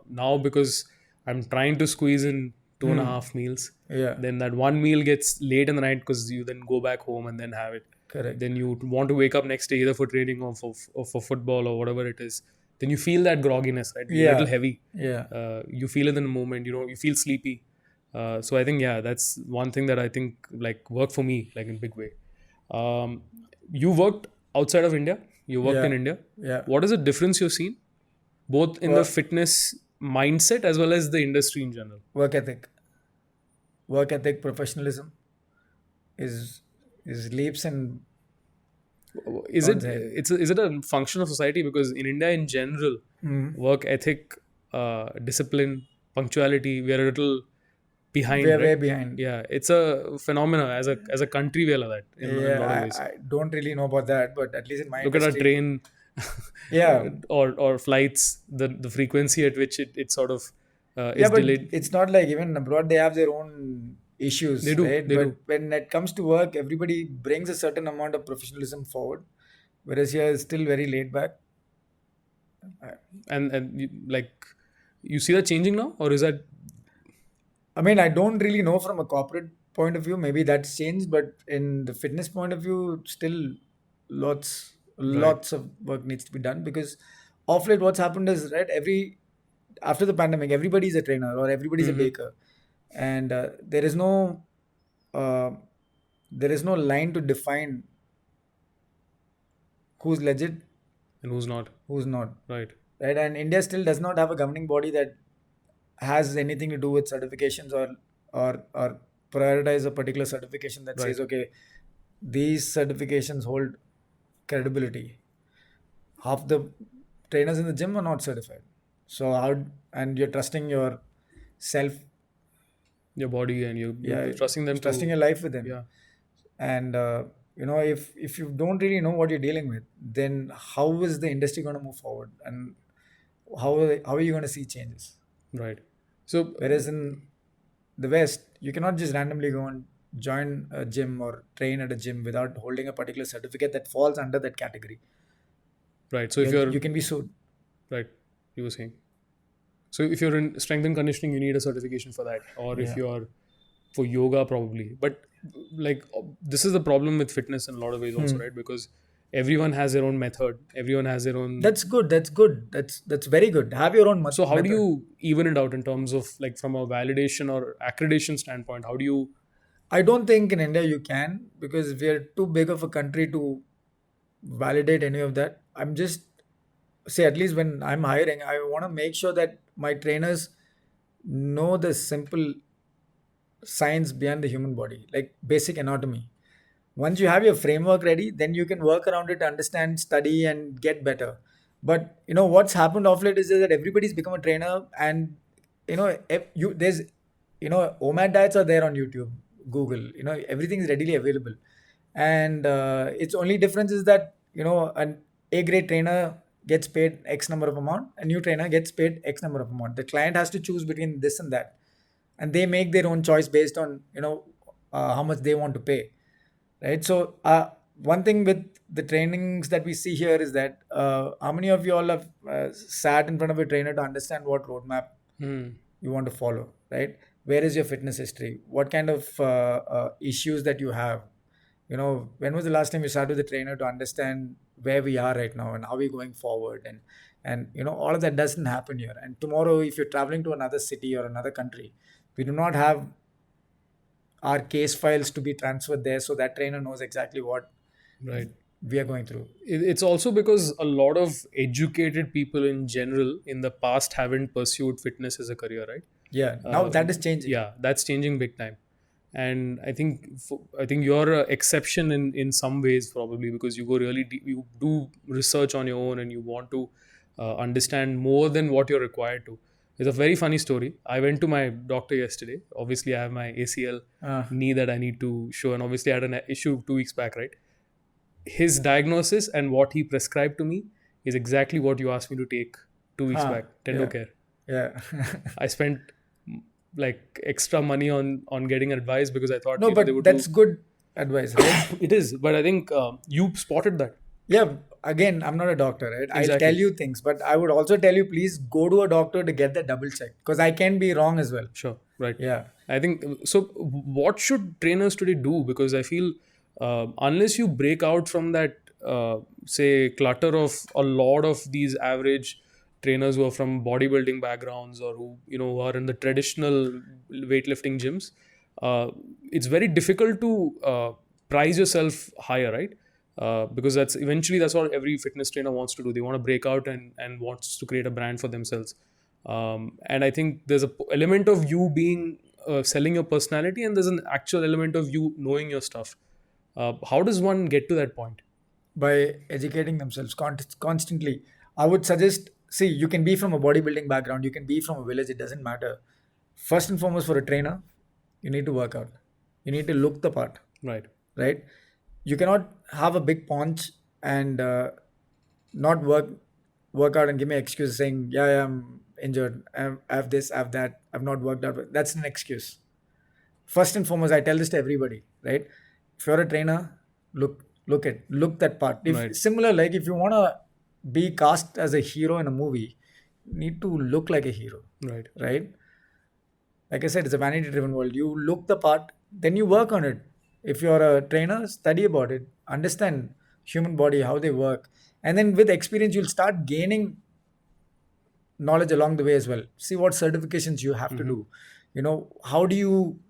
S3: now because I'm trying to squeeze in 2.5 meals.
S2: Yeah,
S3: Then that one meal gets late in the night because you then go back home and then have it.
S2: correct.
S3: Then you want to wake up next day either for training or for football or whatever it is. Then you feel that grogginess, right? You're a little heavy.
S2: Yeah.
S3: You feel it in the moment. You feel sleepy. So I think that's one thing that I think worked for me in big way. You worked outside of India. You worked
S2: Yeah.
S3: in India.
S2: Yeah.
S3: What is the difference you've seen, both in the fitness mindset as well as the industry in general?
S2: Work ethic, professionalism is leaps and
S3: Is
S2: God's
S3: it
S2: head.
S3: is it a function of society? Because in India in general, work ethic, discipline, punctuality, we are a little behind.
S2: we're
S3: Right?
S2: way behind.
S3: Yeah, it's a phenomenon as a country. We are like that in a lot of ways.
S2: I don't really know about that, but at least in my
S3: Look at our
S2: industry,
S3: train,
S2: Yeah.
S3: or flights, the frequency at which it sort of is
S2: yeah, but
S3: delayed.
S2: it's not like even abroad they have their own issues,
S3: They do,
S2: right?
S3: they
S2: But
S3: do.
S2: when it comes to work, everybody brings a certain amount of professionalism forward, whereas here it's still very laid back.
S3: And you see that changing now, or is that
S2: I mean, I don't really know from a corporate point of view. Maybe that's changed, but in the fitness point of view, still lots of work needs to be done because of late what's happened is right after the pandemic, everybody's a trainer or everybody's a baker, and uh, there is no line to define who's legit,
S3: and who's not?
S2: who's not,
S3: Right.
S2: right? And India still does not have a governing body that has anything to do with certifications or prioritize a particular certification that says, okay, these certifications hold credibility. Half the trainers in the gym are not certified. So and you're trusting yourself,
S3: Your body and you're trusting them
S2: trusting
S3: to.
S2: your life with them.
S3: Yeah.
S2: And if you don't really know what you're dealing with, then how is the industry going to move forward, and how are you going to see changes?
S3: Right. So
S2: Whereas in the West, you cannot just randomly go and join a gym or train at a gym without holding a particular certificate that falls under that category.
S3: Right. So if you're
S2: You can be sued.
S3: right, you were saying. So if you're in strength and conditioning, you need a certification for that, or if
S2: Yeah.
S3: you're for yoga, probably. But like this is the problem with fitness in a lot of ways, also, right? Because everyone has their own method. Everyone has their own.
S2: That's good. That's very good. Have your own method.
S3: So how do you even it out in terms of like from a validation or accreditation standpoint? How do you?
S2: I don't think in India you can, because we are too big of a country to validate any of that. I'm just say, at least when I'm hiring, I want to make sure that my trainers know the simple science behind the human body, like basic anatomy. Once you have your framework ready, then you can work around it, understand, study, and get better. But what's happened of late is that everybody's become a trainer, and there's OMAD diets are there on YouTube, Google. Everything is readily available, and its only difference is that an A grade trainer gets paid X number of amount, a new trainer gets paid X number of amount. The client has to choose between this and that, and they make their own choice based on how much they want to pay, right? So one thing with the trainings that we see here is that how many of you all have sat in front of a trainer to understand what roadmap you want to follow, right? Where is your fitness history? What kind of issues that you have? When was the last time you sat with the trainer to understand where we are right now and how we're going forward? And all of that doesn't happen here. And tomorrow, if you're traveling to another city or another country, we do not have our case files to be transferred there, so that trainer knows exactly what
S3: Right.
S2: we are going through.
S3: It's also because a lot of educated people in general in the past haven't pursued fitness as a career, right?
S2: Yeah, now that is changing.
S3: Yeah, that's changing big time. And I think you're an exception in some ways, probably, because you go really deep, you do research on your own and you want to understand more than what you're required to. It's a very funny story. I went to my doctor yesterday. Obviously, I have my ACL knee that I need to show, and obviously I had an issue 2 weeks back, right? His diagnosis and what he prescribed to me is exactly what you asked me to take 2 weeks back. Tendo care.
S2: Yeah.
S3: I spent like extra money on getting advice because I thought
S2: No, but
S3: they would
S2: that's good advice, right?
S3: It is, but I think you spotted that.
S2: Yeah, again, I'm not a doctor, right? I'll
S3: Exactly.
S2: tell you things, but I would also tell you, please go to a doctor to get that double check, because I can be wrong as well.
S3: Sure, right.
S2: Yeah.
S3: I think so. What should trainers today do? Because I feel unless you break out from that, say, clutter of a lot of these average trainers who are from bodybuilding backgrounds or who are in the traditional weightlifting gyms, it's very difficult to price yourself higher, right? Because that's what every fitness trainer wants to do. They want to break out and wants to create a brand for themselves. And I think there's an element of you being selling your personality, and there's an actual element of you knowing your stuff. How does one get to that point?
S2: By educating themselves constantly. I would suggest, see, you can be from a bodybuilding background, you can be from a village, it doesn't matter. First and foremost, for a trainer, you need to work out. You need to look the part. Right? You cannot have a big paunch and not work out and give me excuses saying, yeah, I'm injured, I have this, I have that, I've not worked out. That's an excuse. First and foremost, I tell this to everybody, right? If you're a trainer, look that part. If similar, like if you want to be cast as a hero in a movie, you need to look like a hero. Right? Like I said, it's a vanity driven world. You look the part, then you work on it. If you're a trainer, study about it, understand human body, how they work, and then with experience you'll start gaining knowledge along the way as well. See what certifications you have to do. How do you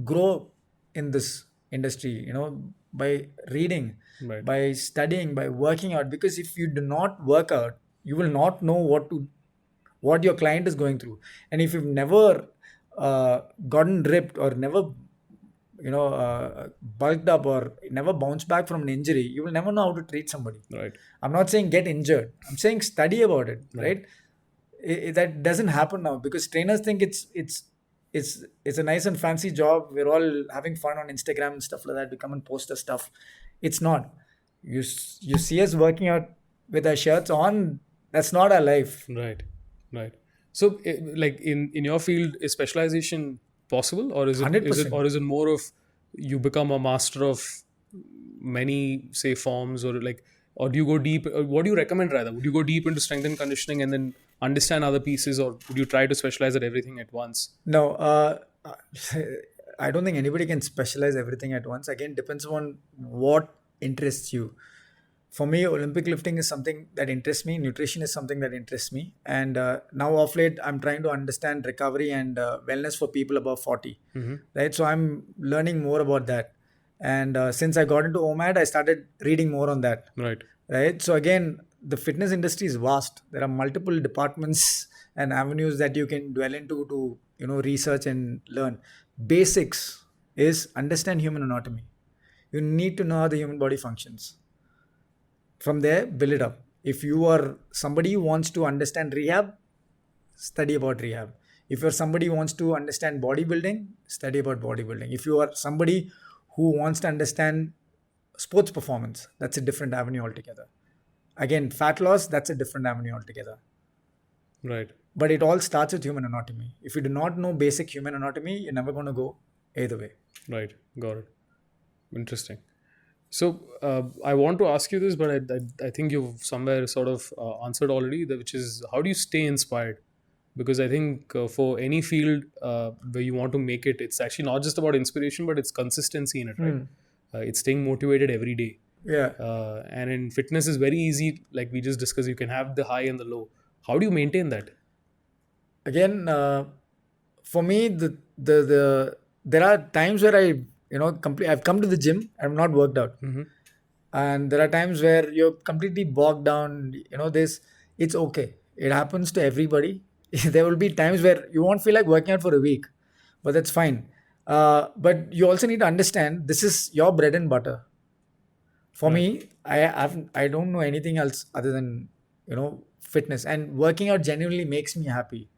S2: grow in this industry, by reading, by studying, by working out. Because if you do not work out, you will not know what your client is going through. And if you've never gotten ripped or never bulked up or never bounced back from an injury, you will never know how to treat somebody. I'm not saying get injured, I'm saying study about it. Right? That doesn't happen now, because trainers think it's a nice and fancy job. We're all having fun on Instagram and stuff like that. We come and post our stuff. It's not. You see us working out with our shirts on. That's not our life.
S3: Right. So, like in your field, is specialization possible, or is it
S2: 100%.
S3: or is it more of you become a master of many, say, forms, or like, or do you go deep? What do you recommend rather? Would you go deep into strength and conditioning and then understand other pieces, or would you try to specialize at everything at once?
S2: No, I don't think anybody can specialize everything at once. Again, depends on what interests you. For me, Olympic lifting is something that interests me. Nutrition is something that interests me. And now, of late, I'm trying to understand recovery and wellness for people above 40. Right? So I'm learning more about that. And since I got into OMAD, I started reading more on that. Right? So again, the fitness industry is vast. There are multiple departments and avenues that you can dwell into to research and learn. Basics is understand human anatomy. You need to know how the human body functions. From there, build it up. If you are somebody who wants to understand rehab, study about rehab. If you're somebody who wants to understand bodybuilding, study about bodybuilding. If you are somebody who wants to understand sports performance, that's a different avenue altogether. Again, fat loss, that's a different avenue altogether.
S3: Right.
S2: But it all starts with human anatomy. If you do not know basic human anatomy, you're never going to go either way.
S3: Right. Got it. Interesting. So I want to ask you this, but I think you've somewhere sort of answered already, which is how do you stay inspired? Because I think for any field where you want to make it, it's actually not just about inspiration, but it's consistency in it, right? It's staying motivated every day.
S2: Yeah.
S3: And in fitness is very easy, like we just discussed, you can have the high and the low. How do you maintain that?
S2: Again, for me, there are times where I've come to the gym, I've not worked out. And there are times where you're completely bogged down, it's okay. It happens to everybody. There will be times where you won't feel like working out for a week, but that's fine. But you also need to understand this is your bread and butter. For me, I don't know anything else other than, fitness, and working out genuinely makes me happy.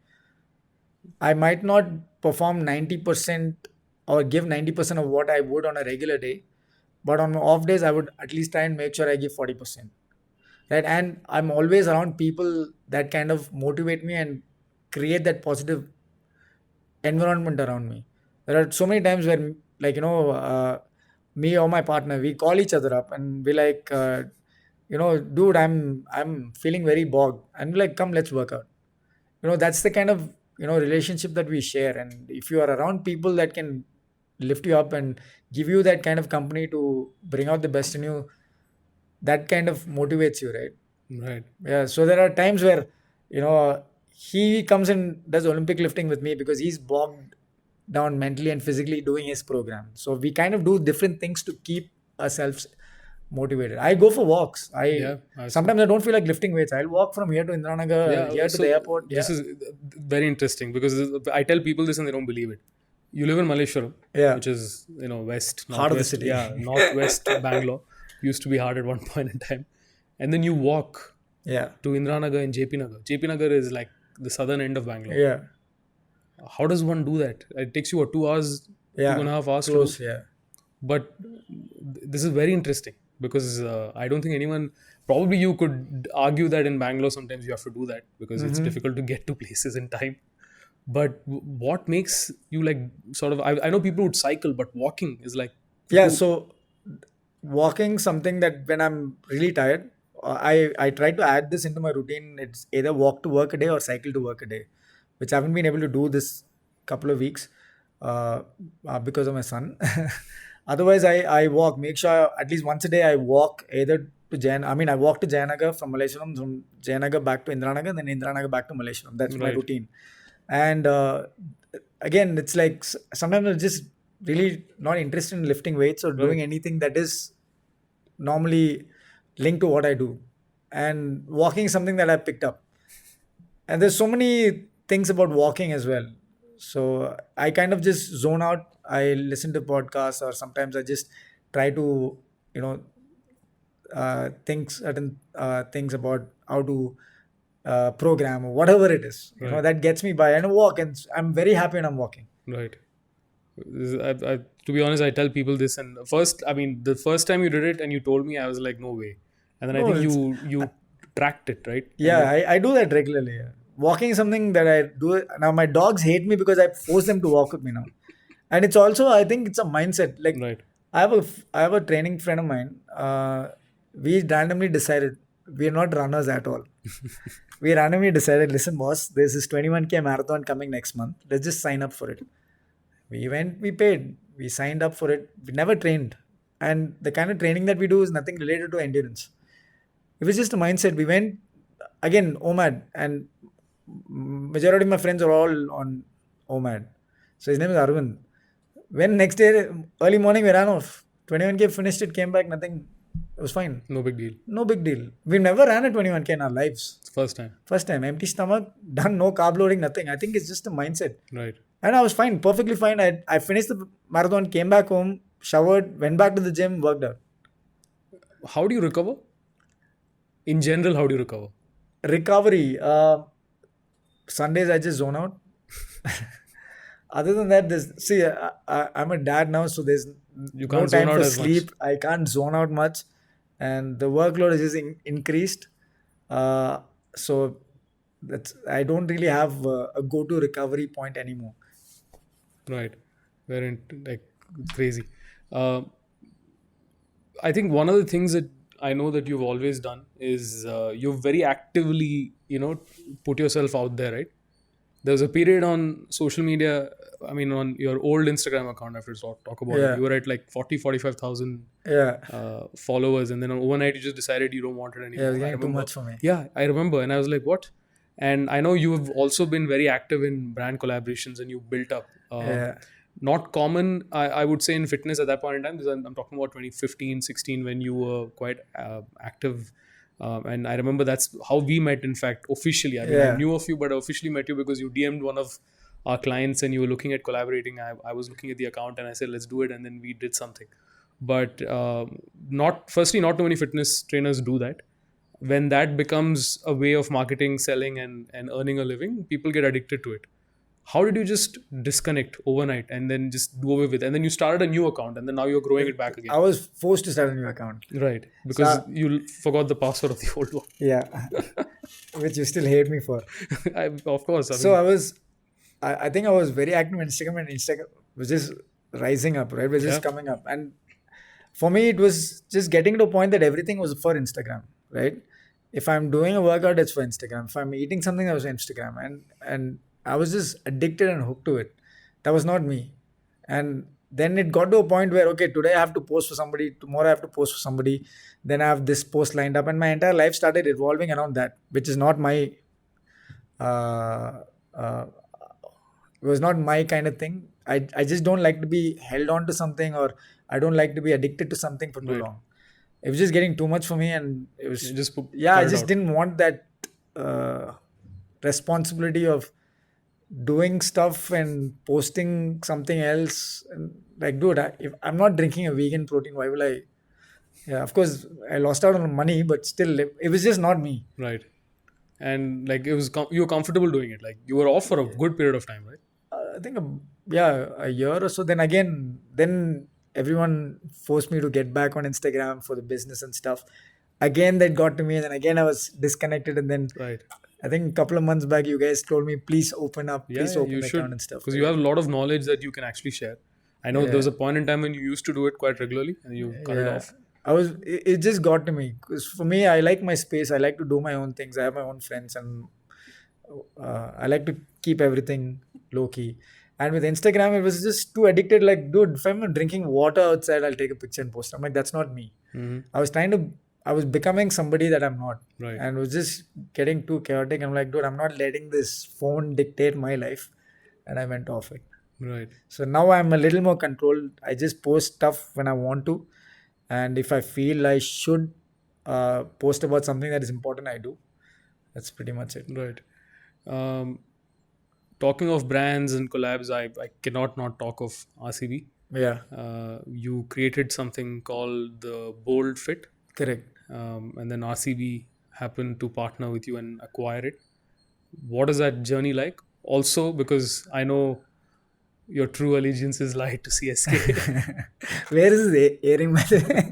S2: I might not perform 90% or give 90% of what I would on a regular day, but on my off days, I would at least try and make sure I give 40%. Right? And I'm always around people that kind of motivate me and create that positive environment around me. There are so many times where, me or my partner, we call each other up and be like, dude, I'm feeling very bogged. And we're like, come, let's work out. That's the kind of, relationship that we share. And if you are around people that can lift you up and give you that kind of company to bring out the best in you, that kind of motivates you, right?
S3: Right.
S2: Yeah. So there are times where, he comes and does Olympic lifting with me because he's bogged down mentally and physically doing his program. So we kind of do different things to keep ourselves motivated. I go for walks. Sometimes I don't feel like lifting weights. I'll walk from here to Indiranagar, here to the airport.
S3: This is very interesting because I tell people this and they don't believe it. You live in Malleshwaram, which is west,
S2: heart of the city.
S3: Yeah, northwest Bangalore. Used to be hard at one point in time, and then you walk to Indiranagar and JP Nagar. JP Nagar is like the southern end of Bangalore.
S2: Yeah.
S3: How does one do that? It takes you 2 hours, 2.5 hours
S2: close,
S3: to do. But this is very interesting because I don't think anyone, probably you could argue that in Bangalore sometimes you have to do that because it's difficult to get to places in time. But what makes you like sort of, I know people would cycle, but walking is like...
S2: Yeah, so walking, something that when I'm really tired, I try to add this into my routine. It's either walk to work a day or cycle to work a day, which I haven't been able to do this couple of weeks because of my son. Otherwise, I walk. Make sure at least once a day I walk either to I walk to Jayanagar from Malleshwaram, from Jayanagar back to Indiranagar, then Indiranagar back to Malleshwaram. That's my routine. And again, it's like sometimes I'm just really not interested in lifting weights or doing anything that is normally linked to what I do. And walking is something that I picked up. And there's so many things about walking as well. So I kind of just zone out. I listen to podcasts, or sometimes I just try to, think certain things about how to program or whatever it is. That gets me by. And I walk, and I'm very happy when I'm walking.
S3: Right. To be honest, I tell people this, and the first time you did it and you told me, I was like, no way. And then I think you tracked it, right?
S2: Yeah, I do that regularly. Yeah. Walking is something that I do. Now my dogs hate me because I force them to walk with me now. And it's also, I think it's a mindset. Like
S3: Right.
S2: I have a training friend of mine. We randomly decided we are not runners at all. We randomly decided, listen, boss, there's this 21K marathon coming next month. Let's just sign up for it. We went, we paid, we signed up for it. We never trained. And the kind of training that we do is nothing related to endurance. It was just a mindset. We went, again, OMAD, and majority of my friends are all on OMAD. So his name is Arvind. When next day, early morning, we ran off. 21K finished it, came back, nothing. It was fine.
S3: No big deal.
S2: No big deal. We never ran a 21K in our lives.
S3: It's first time.
S2: First time. Empty stomach, done, no carb loading, nothing. I think it's just a mindset.
S3: Right.
S2: And I was fine, perfectly fine. I finished the marathon, came back home, showered, went back to the gym, worked out.
S3: How do you recover? In general, how do you recover?
S2: Recovery. Sundays, I just zone out. Other than that, I'm a dad now, so there's
S3: You
S2: no
S3: can't zone
S2: time
S3: out
S2: for
S3: as much.
S2: sleep. I can't zone out much. And the workload is just increased. So I don't really have a go-to recovery point anymore.
S3: Right. Very crazy. I think one of the things that I know that you've always done is you've very actively, put yourself out there, right? There was a period on social media, I mean, on your old Instagram account, I have to talk about it. You were at like 45,000 followers, and then overnight you just decided you don't want it anymore.
S2: Yeah, it was getting too much for me.
S3: Yeah, I remember. And I was like, what? And I know you have also been very active in brand collaborations, and you built up. Not common, I would say, in fitness at that point in time. Because I'm talking about 2015, 16, when you were quite active. And I remember that's how we met, in fact, officially. I mean, I knew of you, but I officially met you because you DM'd one of our clients and you were looking at collaborating. I was looking at the account and I said, let's do it. And then we did something. But not too many fitness trainers do that. When that becomes a way of marketing, selling, and earning a living, people get addicted to it. How did you just disconnect overnight and then just do away with it? And then you started a new account and then now you're growing it back again.
S2: I was forced to start a new account.
S3: Right. Because you forgot the password of the old one.
S2: Yeah. Which you still hate me for.
S3: Of course.
S2: I think I was very active on Instagram, and Instagram was just rising up, right? It was just coming up. And for me, it was just getting to a point that everything was for Instagram, right? If I'm doing a workout, it's for Instagram. If I'm eating something, that was Instagram. And I was just addicted and hooked to it. That was not me. And then it got to a point where, okay, today I have to post for somebody, tomorrow I have to post for somebody, then I have this post lined up, and my entire life started revolving around that, which is not my, it was not my kind of thing. I just don't like to be held on to something, or I don't like to be addicted to something for too long. It was just getting too much for me, and it was I just didn't want that responsibility of doing stuff and posting something else. And like, dude, if I'm not drinking a vegan protein, why will I? Yeah, of course, I lost out on money, but still, it was just not me.
S3: Right. And like, you were comfortable doing it. Like, you were off for a good period of time, right?
S2: I think, a year or so. Then everyone forced me to get back on Instagram for the business and stuff. Again, that got to me, and then again, I was disconnected. And then I think a couple of months back, you guys told me, please open up, please open the account and stuff.
S3: Because you have a lot of knowledge that you can actually share. I know there was a point in time when you used to do it quite regularly and you cut it off.
S2: It just got to me. Because for me, I like my space. I like to do my own things. I have my own friends, and I like to keep everything low key. And with Instagram, it was just too addicted. Like, dude, if I'm drinking water outside, I'll take a picture and post. I'm like, that's not me.
S3: Mm-hmm.
S2: I was becoming somebody that I'm not.
S3: Right.
S2: And it was just getting too chaotic. I'm like, dude, I'm not letting this phone dictate my life. And I went off it.
S3: Right.
S2: So now I'm a little more controlled. I just post stuff when I want to. And if I feel I should post about something that is important, I do. That's pretty much it.
S3: Right. Talking of brands and collabs, I cannot not talk of RCB.
S2: Yeah.
S3: You created something called the Boldfit.
S2: Correct.
S3: And then RCB happened to partner with you and acquire it. What is that journey like? Also, because I know your true allegiances lie to CSK.
S2: Where is it airing, by the way?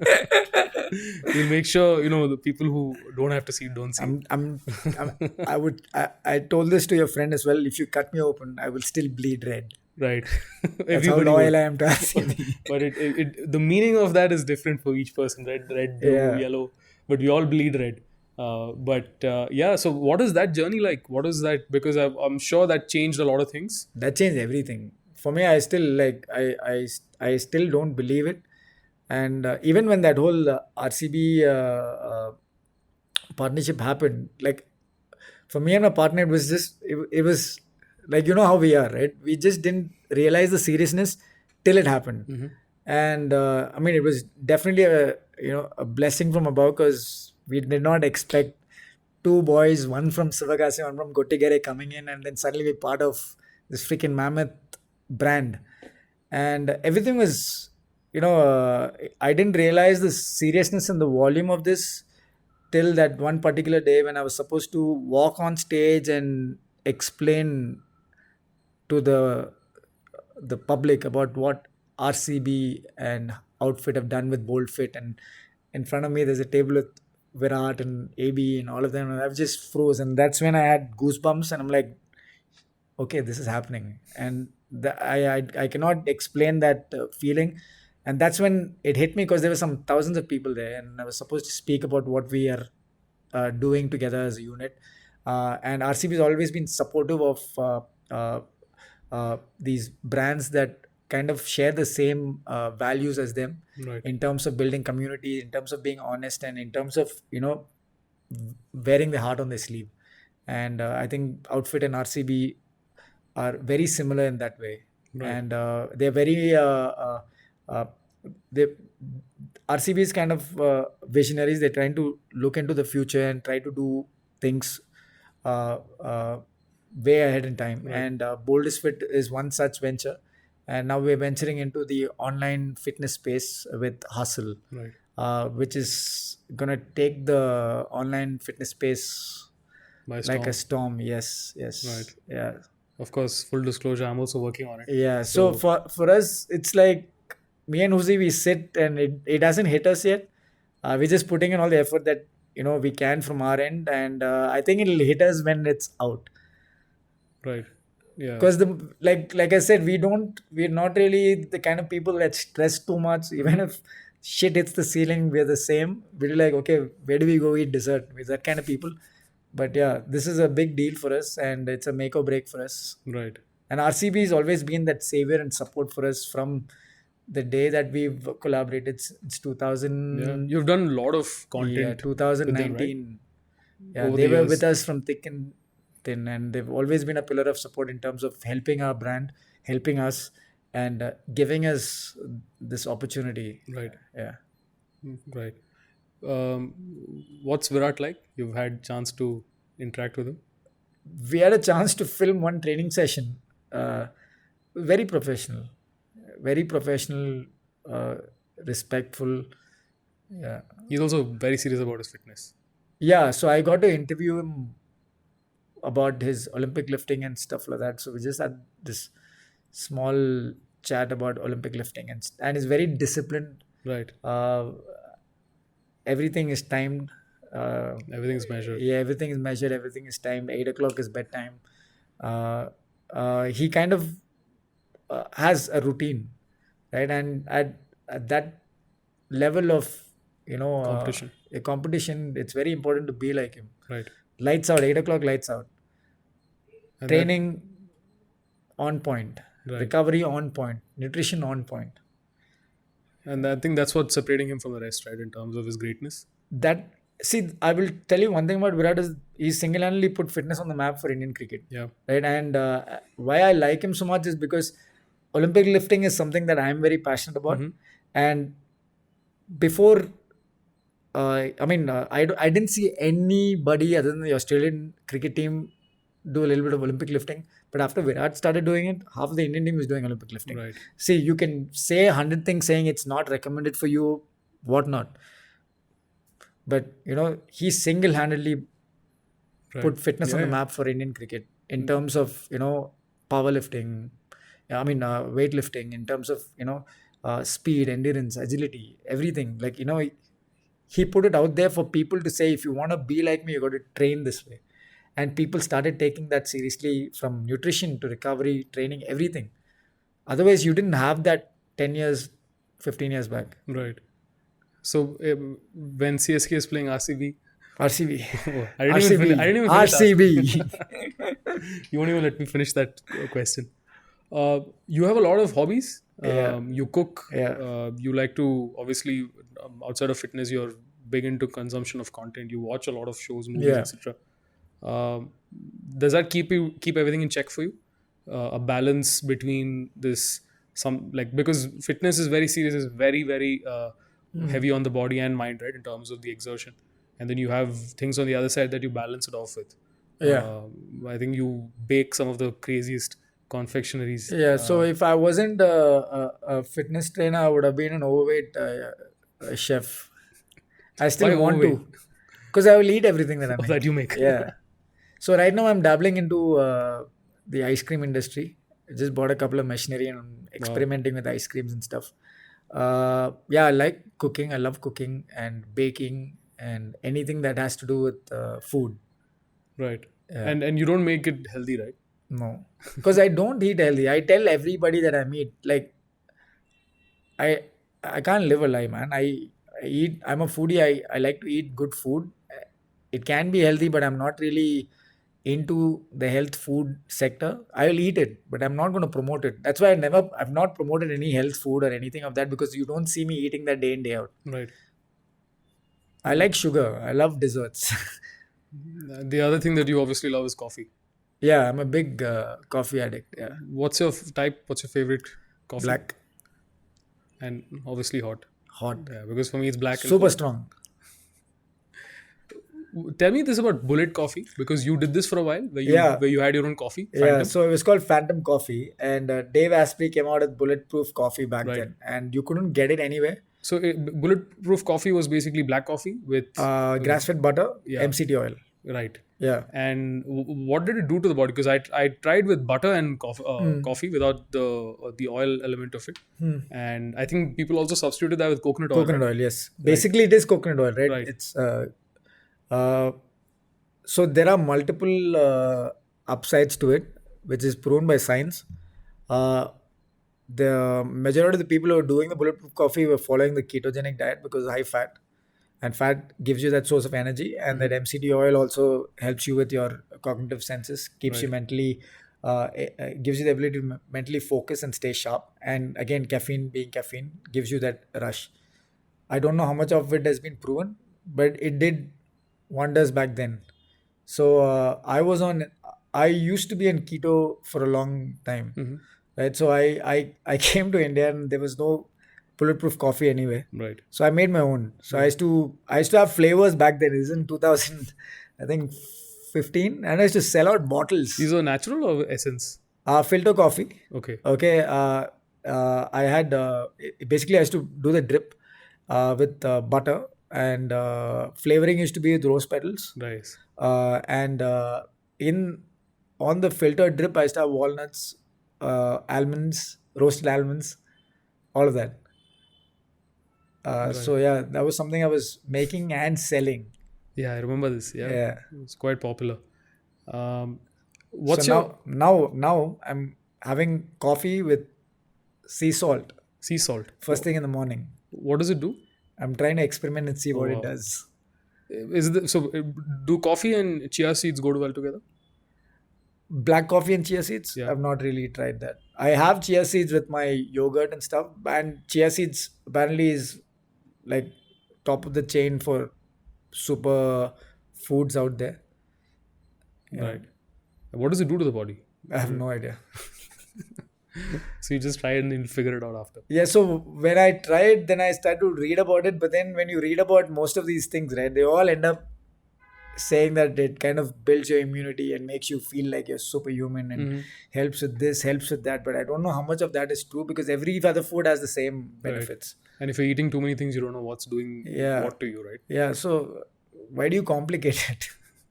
S3: We'll make sure, the people who don't have to see it don't see it.
S2: I told this to your friend as well. If you cut me open, I will still bleed red.
S3: Right.
S2: That's how
S3: Everybody
S2: loyal
S3: would.
S2: I am to RCB.
S3: But the meaning of that is different for each person, right? Red, blue,
S2: Yeah.
S3: yellow, but we all bleed red. Yeah, so what is that journey like? What is that? Because I'm sure that changed a lot of things.
S2: That changed everything for me. I still like I still don't believe it, and even when that whole RCB partnership happened, like for me and my partner, it was just it was like, you know how we are, right? We just didn't realize the seriousness till it happened. And I mean, it was definitely a blessing from above, because we did not expect two boys, one from Sivagasi, one from Gottigere, coming in and then suddenly be part of this freaking mammoth brand. And everything was, I didn't realize the seriousness and the volume of this till that one particular day when I was supposed to walk on stage and explain to the public about what RCB and outfit have done with Boldfit. And in front of me, there's a table with Virat and AB and all of them. And I've just froze. And that's when I had goosebumps. And I'm like, okay, this is happening. And I cannot explain that feeling. And that's when it hit me, because there were some thousands of people there. And I was supposed to speak about what we are doing together as a unit. And RCB has always been supportive of these brands that kind of share the same values as them,
S3: Right.
S2: in terms of building community, in terms of being honest, and in terms of wearing the heart on their sleeve. And I think Outfit and RCB are very similar in that way.
S3: Right.
S2: And they're very they RCB is kind of visionaries. They're trying to look into the future and try to do things way ahead in time.
S3: Right.
S2: And Boldfit is one such venture. And now we're venturing into the online fitness space with Hustle,
S3: Right.
S2: which is gonna take the online fitness space
S3: By
S2: like a
S3: storm.
S2: storm. Yes, yes.
S3: Right.
S2: Yeah.
S3: Of course, full disclosure, I'm also working on it.
S2: Yeah. So for us, it's like me and Huzi, we sit and it doesn't hit us yet. We're just putting in all the effort that we can from our end, and I think it'll hit us when it's out.
S3: Right. Yeah.
S2: Because like I said, we're not really the kind of people that stress too much. Even if shit hits the ceiling, we're the same. We're like, okay, where do we go eat dessert? We're that kind of people. But yeah, this is a big deal for us, and it's a make or break for us.
S3: Right.
S2: And RCB has always been that savior and support for us from the day that we've collaborated. It's 2000.
S3: Yeah. You've done a lot of content.
S2: Yeah, 2019.
S3: with them,
S2: Yeah,
S3: Over
S2: they
S3: the
S2: were
S3: years.
S2: with us from thick and thin, and they've always been a pillar of support in terms of helping our brand, helping us, and giving us this opportunity.
S3: Right.
S2: Yeah.
S3: Right. What's Virat like? You've had chance to interact with him.
S2: We had a chance to film one training session. Very professional, respectful. Yeah.
S3: He's also very serious about his fitness.
S2: Yeah, so I got to interview him about his Olympic lifting and stuff like that. So we just had this small chat about Olympic lifting, and he's very disciplined.
S3: Right.
S2: Everything is timed.
S3: Everything's measured.
S2: Yeah, everything is measured. Everything is timed. 8 o'clock is bedtime. He kind of has a routine, right? And at that level of
S3: Competition.
S2: A competition, it's very important to be like him.
S3: Right.
S2: Lights out, 8 o'clock, lights out.
S3: And
S2: Training on point.
S3: Right.
S2: Recovery on point. Nutrition on point.
S3: And I think that's what's separating him from the rest, right? In terms of his greatness.
S2: I will tell you one thing about Virat is he single-handedly put fitness on the map for Indian cricket.
S3: Yeah.
S2: Right. And why I like him so much is because Olympic lifting is something that I'm very passionate about. And before, I didn't see anybody other than the Australian cricket team do a little bit of Olympic lifting. But after Virat started doing it, half of the Indian team is doing Olympic lifting.
S3: Right.
S2: See, you can say 100 things saying it's not recommended for you, whatnot. But, he single-handedly put fitness on the map for Indian cricket in terms of, powerlifting, weightlifting, in terms of, speed, endurance, agility, everything. Like, he put it out there for people to say, if you want to be like me, you got to train this way. And people started taking that seriously, from nutrition to recovery, training, everything. Otherwise, you didn't have that 10 years, 15 years back.
S3: Right. So when CSK is playing RCB,
S2: RCB.
S3: oh, I didn't even finish
S2: RCB.
S3: You won't even let me finish that question. You have a lot of hobbies. You cook. You like to, obviously, outside of fitness, you're big into consumption of content. You watch a lot of shows, movies, etc. Does that keep everything in check for you? A balance between this, because fitness is very serious, is very, very heavy on the body and mind, right, in terms of the exertion. And then you have things on the other side that you balance it off with. I think you bake some of the craziest confectionaries.
S2: So if I wasn't a fitness trainer, I would have been an overweight chef. I still want to, because I will eat everything that I make.
S3: That you make.
S2: So right now I'm dabbling into the ice cream industry. I just bought a couple of machinery and I'm experimenting with ice creams and stuff. I like cooking. I love cooking and baking and anything that has to do with food.
S3: Right. And you don't make it healthy, right?
S2: No, because I don't eat healthy. I tell everybody that I meet, like, I can't live a lie, man. I eat. I'm a foodie. I like to eat good food. It can be healthy, but I'm not really into the health food sector. I'll eat it, but I'm not going to promote it. That's why I've not promoted any health food or anything of that, because you don't see me eating that day in, day out.
S3: Right.
S2: I like sugar. I love desserts.
S3: The other thing that you obviously love is coffee.
S2: Yeah, I'm a big coffee addict. Yeah.
S3: What's your type? What's your favorite coffee?
S2: Black.
S3: And obviously hot.
S2: Hot.
S3: Yeah, because for me it's black.
S2: Super strong.
S3: Tell me this about Bullet Coffee, because you did this for a while, where you had your own coffee.
S2: Phantom. So it was called Phantom Coffee, and Dave Asprey came out with bulletproof coffee back then, and you couldn't get it anywhere.
S3: So bulletproof coffee was basically black coffee with
S2: grass-fed butter, MCT oil.
S3: Right.
S2: Yeah.
S3: And what did it do to the body? Because I tried with butter and coffee without the oil element of it. And I think people also substituted that with coconut oil.
S2: Coconut oil, yes. Basically, it is coconut oil, right? It's so there are multiple upsides to it, which is proven by science. The majority of the people who are doing the bulletproof coffee were following the ketogenic diet because high fat. And fat gives you that source of energy, and that MCT oil also helps you with your cognitive senses, keeps you mentally, gives you the ability to mentally focus and stay sharp. And again, caffeine gives you that rush. I don't know how much of it has been proven, but it did wonders back then. So I used to be on keto for a long time, right? So I came to India and there was no bulletproof coffee anyway.
S3: Right.
S2: So I made my own. So I used to have flavors back then. It was in 2000, I think 15, and I used to sell out bottles.
S3: These were natural or essence?
S2: Filter coffee.
S3: Okay.
S2: I had basically I used to do the drip with butter, and flavoring used to be with rose petals.
S3: Nice.
S2: And on the filtered drip, I used to have walnuts, almonds, roasted almonds, all of that. So yeah, that was something I was making and selling.
S3: Yeah, I remember this. Yeah. It's quite popular. Now
S2: I'm having coffee with sea salt.
S3: Sea salt.
S2: First thing in the morning.
S3: What does it do?
S2: I'm trying to experiment and see what it does.
S3: Do coffee and chia seeds go well together?
S2: Black coffee and chia seeds?
S3: Yeah.
S2: I've not really tried that. I have chia seeds with my yogurt and stuff, and chia seeds apparently is like top of the chain for super foods out there.
S3: Yeah. Right. What does it do to the body?
S2: I have no idea.
S3: So you just try and you'll figure it out after.
S2: Yeah, so when I tried, then I started to read about it. But then when you read about most of these things, right, they all end up saying that it kind of builds your immunity and makes you feel like you're superhuman and helps with this, helps with that. But I don't know how much of that is true, because every other food has the same benefits.
S3: Right. And if you're eating too many things, you don't know what's doing what to you, right?
S2: Yeah, so why do you complicate it?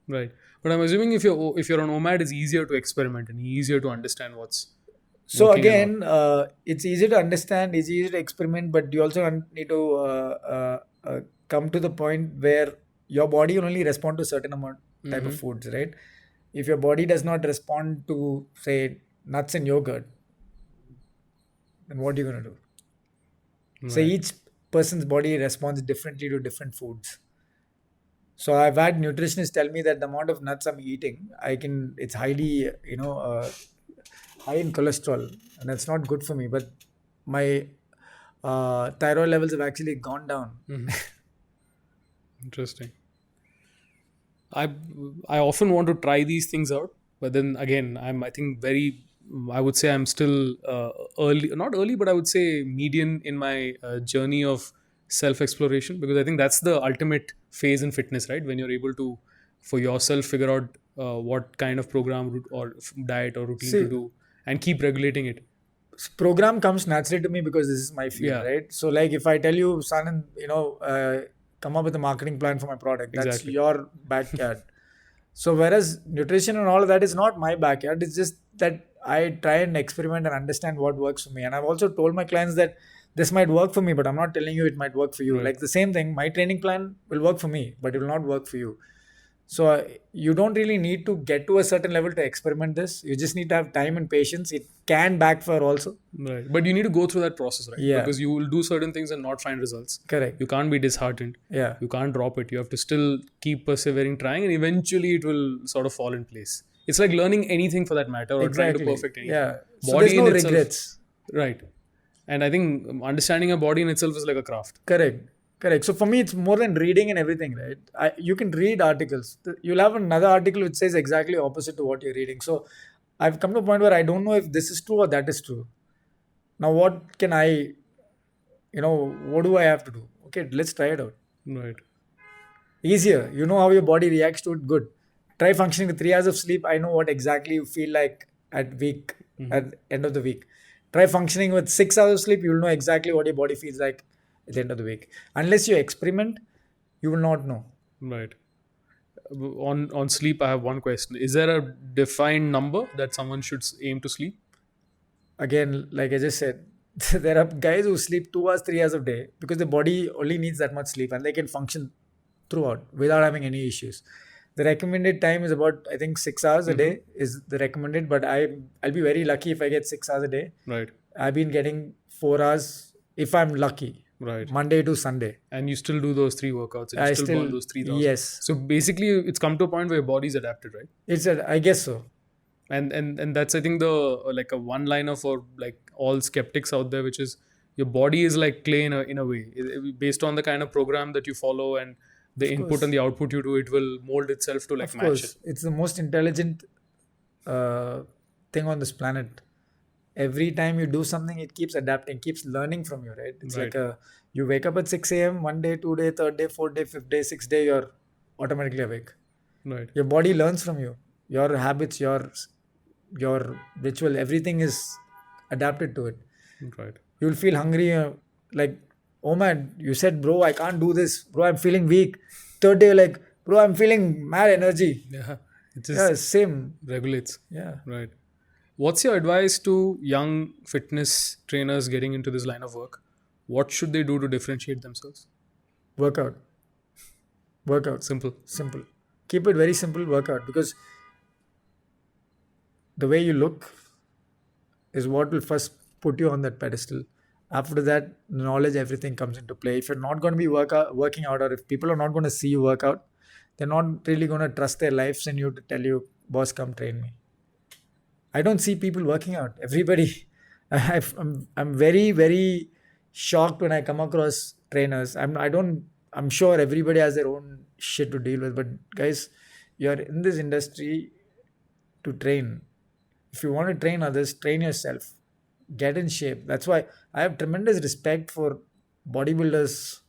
S3: Right. But I'm assuming if you're on OMAD, it's easier to experiment and easier to understand what's.
S2: So again, it's easier to understand, it's easier to experiment, but you also need to come to the point where your body will only respond to a certain amount type of foods, right? If your body does not respond to, say, nuts and yogurt, then what are you going to do? So
S3: Right.
S2: each person's body responds differently to different foods. So I've had nutritionists tell me that the amount of nuts I'm eating, it's highly, high in cholesterol, and that's not good for me. But my thyroid levels have actually gone down.
S3: Interesting. I often want to try these things out, but then again, I think I would say I'm still early, not early, but I would say median in my journey of self exploration, because I think that's the ultimate phase in fitness, right? When you're able to, for yourself, figure out what kind of program or diet or routine
S2: See,
S3: to do and keep regulating it.
S2: program comes naturally to me because this is my field,
S3: Yeah.
S2: right? So like if I tell you, Saanand, come up with a marketing plan for my product, that's
S3: Exactly.
S2: your backyard. So whereas nutrition and all of that is not my backyard, it's just that I try and experiment and understand what works for me. And I've also told my clients that this might work for me, but I'm not telling you it might work for you.
S3: Right.
S2: Like the same thing, my training plan will work for me, but it will not work for you. So you don't really need to get to a certain level to experiment this. You just need to have time and patience. It can backfire also.
S3: Right. But you need to go through that process, right?
S2: Yeah.
S3: Because you will do certain things and not find results.
S2: Correct.
S3: You can't be disheartened.
S2: Yeah.
S3: You can't drop it. You have to still keep persevering, trying, and eventually it will sort of fall in place. It's like learning anything for that matter, or trying to perfect anything.
S2: Yeah. So there's no regrets.
S3: Right. And I think understanding a body in itself is like a craft.
S2: Correct. So for me, it's more than reading and everything, right? You can read articles. You'll have another article which says exactly opposite to what you're reading. So I've come to a point where I don't know if this is true or that is true. Now, what can what do I have to do? Okay, let's try it out.
S3: Right.
S2: Easier. You know how your body reacts to it. Good. Try functioning with 3 hours of sleep. I know what exactly you feel like at the end of the week. Try functioning with 6 hours of sleep. You'll know exactly what your body feels like at the end of the week. Unless you experiment, you will not know.
S3: Right. On sleep, I have one question. Is there a defined number that someone should aim to sleep?
S2: Again, like I just said, there are guys who sleep 2 hours, 3 hours a day because the body only needs that much sleep and they can function throughout without having any issues. The recommended time is about, I think, 6 hours a day is the recommended, but I'll be very lucky if I get 6 hours a day.
S3: Right.
S2: I've been getting 4 hours if I'm lucky.
S3: Right.
S2: Monday to Sunday.
S3: And you still do those 3 workouts. And you still burn those 3,000.
S2: Yes.
S3: So basically, it's come to a point where your body's adapted, right?
S2: I guess so.
S3: And that's, I think, the like a one-liner for like all skeptics out there, which is your body is like clay in a way. Based on the kind of program that you follow and the input and the output you do, it will mold itself to like match it.
S2: It's the most intelligent thing on this planet. Every time you do something, it keeps adapting, keeps learning from you, right? It's like you wake up at 6 a.m. one day, 2 day, 3rd day, 4th day, 5th day, 6th day, you're automatically awake.
S3: Right.
S2: Your body learns from you. Your habits, your ritual, everything is adapted to it.
S3: Right.
S2: You'll feel hungry, like, oh man, you said, bro, I can't do this. Bro, I'm feeling weak. 3rd day, like, bro, I'm feeling mad energy.
S3: Yeah. It just
S2: same.
S3: regulates.
S2: Yeah.
S3: Right. What's your advice to young fitness trainers getting into this line of work? What should they do to differentiate themselves?
S2: Workout.
S3: Simple.
S2: Keep it very simple, workout. Because the way you look is what will first put you on that pedestal. After that, knowledge, everything comes into play. If you're not going to be working out, or if people are not going to see you work out, they're not really going to trust their lives in you to tell you, boss, come train me. I don't see people working out. Everybody, I'm very, very shocked when I come across trainers. I'm sure everybody has their own shit to deal with, but guys, you're in this industry to train. If you want to train others, train yourself. Get in shape. That's why I have tremendous respect for bodybuilders.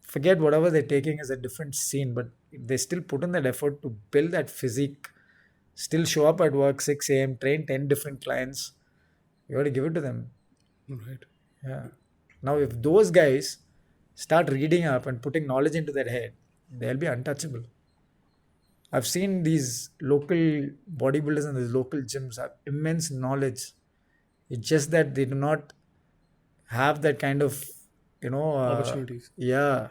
S2: Forget whatever they're taking as a different scene, but they still put in that effort to build that physique. Still show up at work 6 a.m., train 10 different clients. You got to give it to them.
S3: Right.
S2: Yeah. Now, if those guys start reading up and putting knowledge into their head, they'll be untouchable. I've seen these local bodybuilders and these local gyms have immense knowledge. It's just that they do not have that kind of,
S3: opportunities.
S2: Yeah.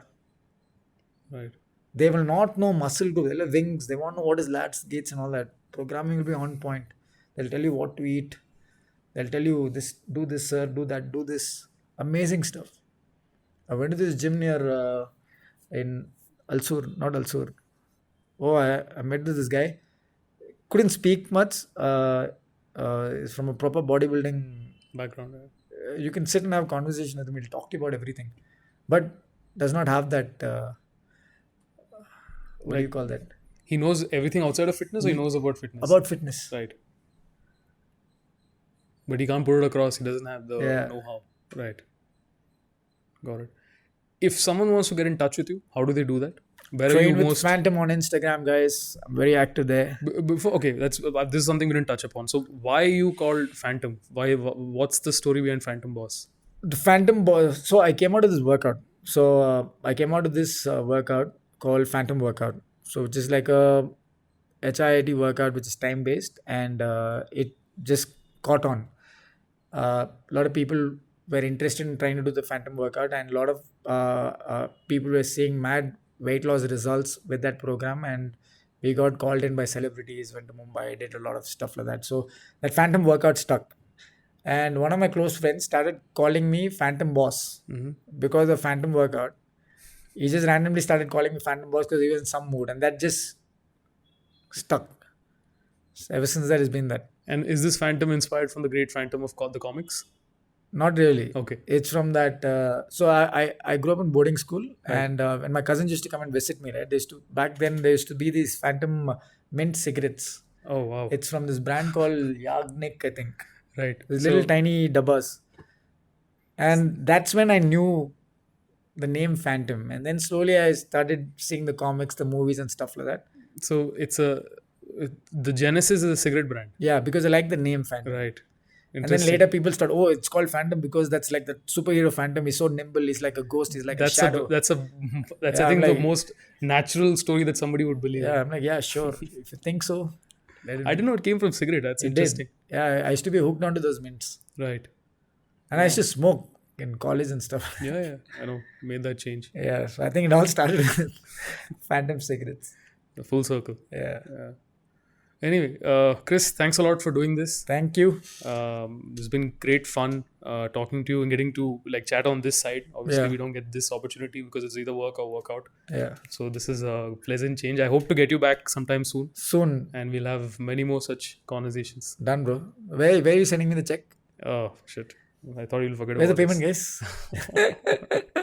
S3: Right.
S2: They will not know muscle group. They'll have wings. They won't know what is lats, gates and all that. Programming will be on point. They'll tell you what to eat. They'll tell you this, do this, sir, do that, do this. Amazing stuff. I went to this gym near in Alsur, not Alsur. Oh, I met this guy. Couldn't speak much. Is from a proper bodybuilding
S3: Background.
S2: you can sit and have a conversation with him. He'll talk to you about everything, but does not have that. What do you call that?
S3: He knows everything outside of fitness, or he knows about fitness?
S2: About fitness.
S3: Right. But he can't put it across. He doesn't have the know-how. Right. Got it. If someone wants to get in touch with you, how do they do that? Where
S2: Train
S3: are you
S2: with
S3: most...
S2: Phantom on Instagram, guys. I'm very active there.
S3: Okay, this is something we didn't touch upon. So why are you called Phantom? What's the story behind Phantom Boss?
S2: The Phantom Boss. So I came out of this workout. I came out of this workout called Phantom Workout. So which is like a HIIT workout which is time based, and it just caught on. A lot of people were interested in trying to do the Phantom Workout, and a lot of people were seeing mad weight loss results with that program, and we got called in by celebrities, went to Mumbai, did a lot of stuff like that. So that Phantom Workout stuck. And one of my close friends started calling me Phantom Boss because of Phantom Workout. He just randomly started calling me Phantom Boss because he was in some mood, and that just stuck. So ever since that, it's been that.
S3: And is this Phantom inspired from the great Phantom of the comics?
S2: Not really.
S3: Okay.
S2: It's from that. So I grew up in boarding school, and when my cousins used to come and visit me, right? Back then there used to be these Phantom mint cigarettes.
S3: Oh wow!
S2: It's from this brand called Yagnik, I think.
S3: Right.
S2: These little tiny dabbas, and that's when I knew the name Phantom, and then slowly I started seeing the comics, the movies, and stuff like that.
S3: So the genesis is a cigarette brand.
S2: Yeah, because I like the name Phantom.
S3: Right.
S2: And then later people start, it's called Phantom because that's like the superhero Phantom. He's so nimble. He's like a ghost. He's like a shadow.
S3: That's I think the most natural story that somebody would believe.
S2: Yeah, I'm like, yeah, sure. If you think so.
S3: I didn't know it came from cigarette. That's interesting.
S2: Yeah, I used to be hooked onto those mints.
S3: Right.
S2: And I used to smoke in college and stuff.
S3: Yeah. I know. Made that change.
S2: Yeah, so I think it all started with Phantom cigarettes.
S3: The full circle.
S2: Yeah.
S3: Anyway, Kris, thanks a lot for doing this.
S2: Thank you.
S3: It's been great fun talking to you and getting to chat on this side. Obviously, we don't get this opportunity because it's either work or workout.
S2: Yeah.
S3: So this is a pleasant change. I hope to get you back sometime soon.
S2: Soon.
S3: And we'll have many more such conversations.
S2: Done, bro. Where are you sending me the check?
S3: Oh, shit. I thought you'll forget
S2: Where's
S3: about
S2: the payment, guys?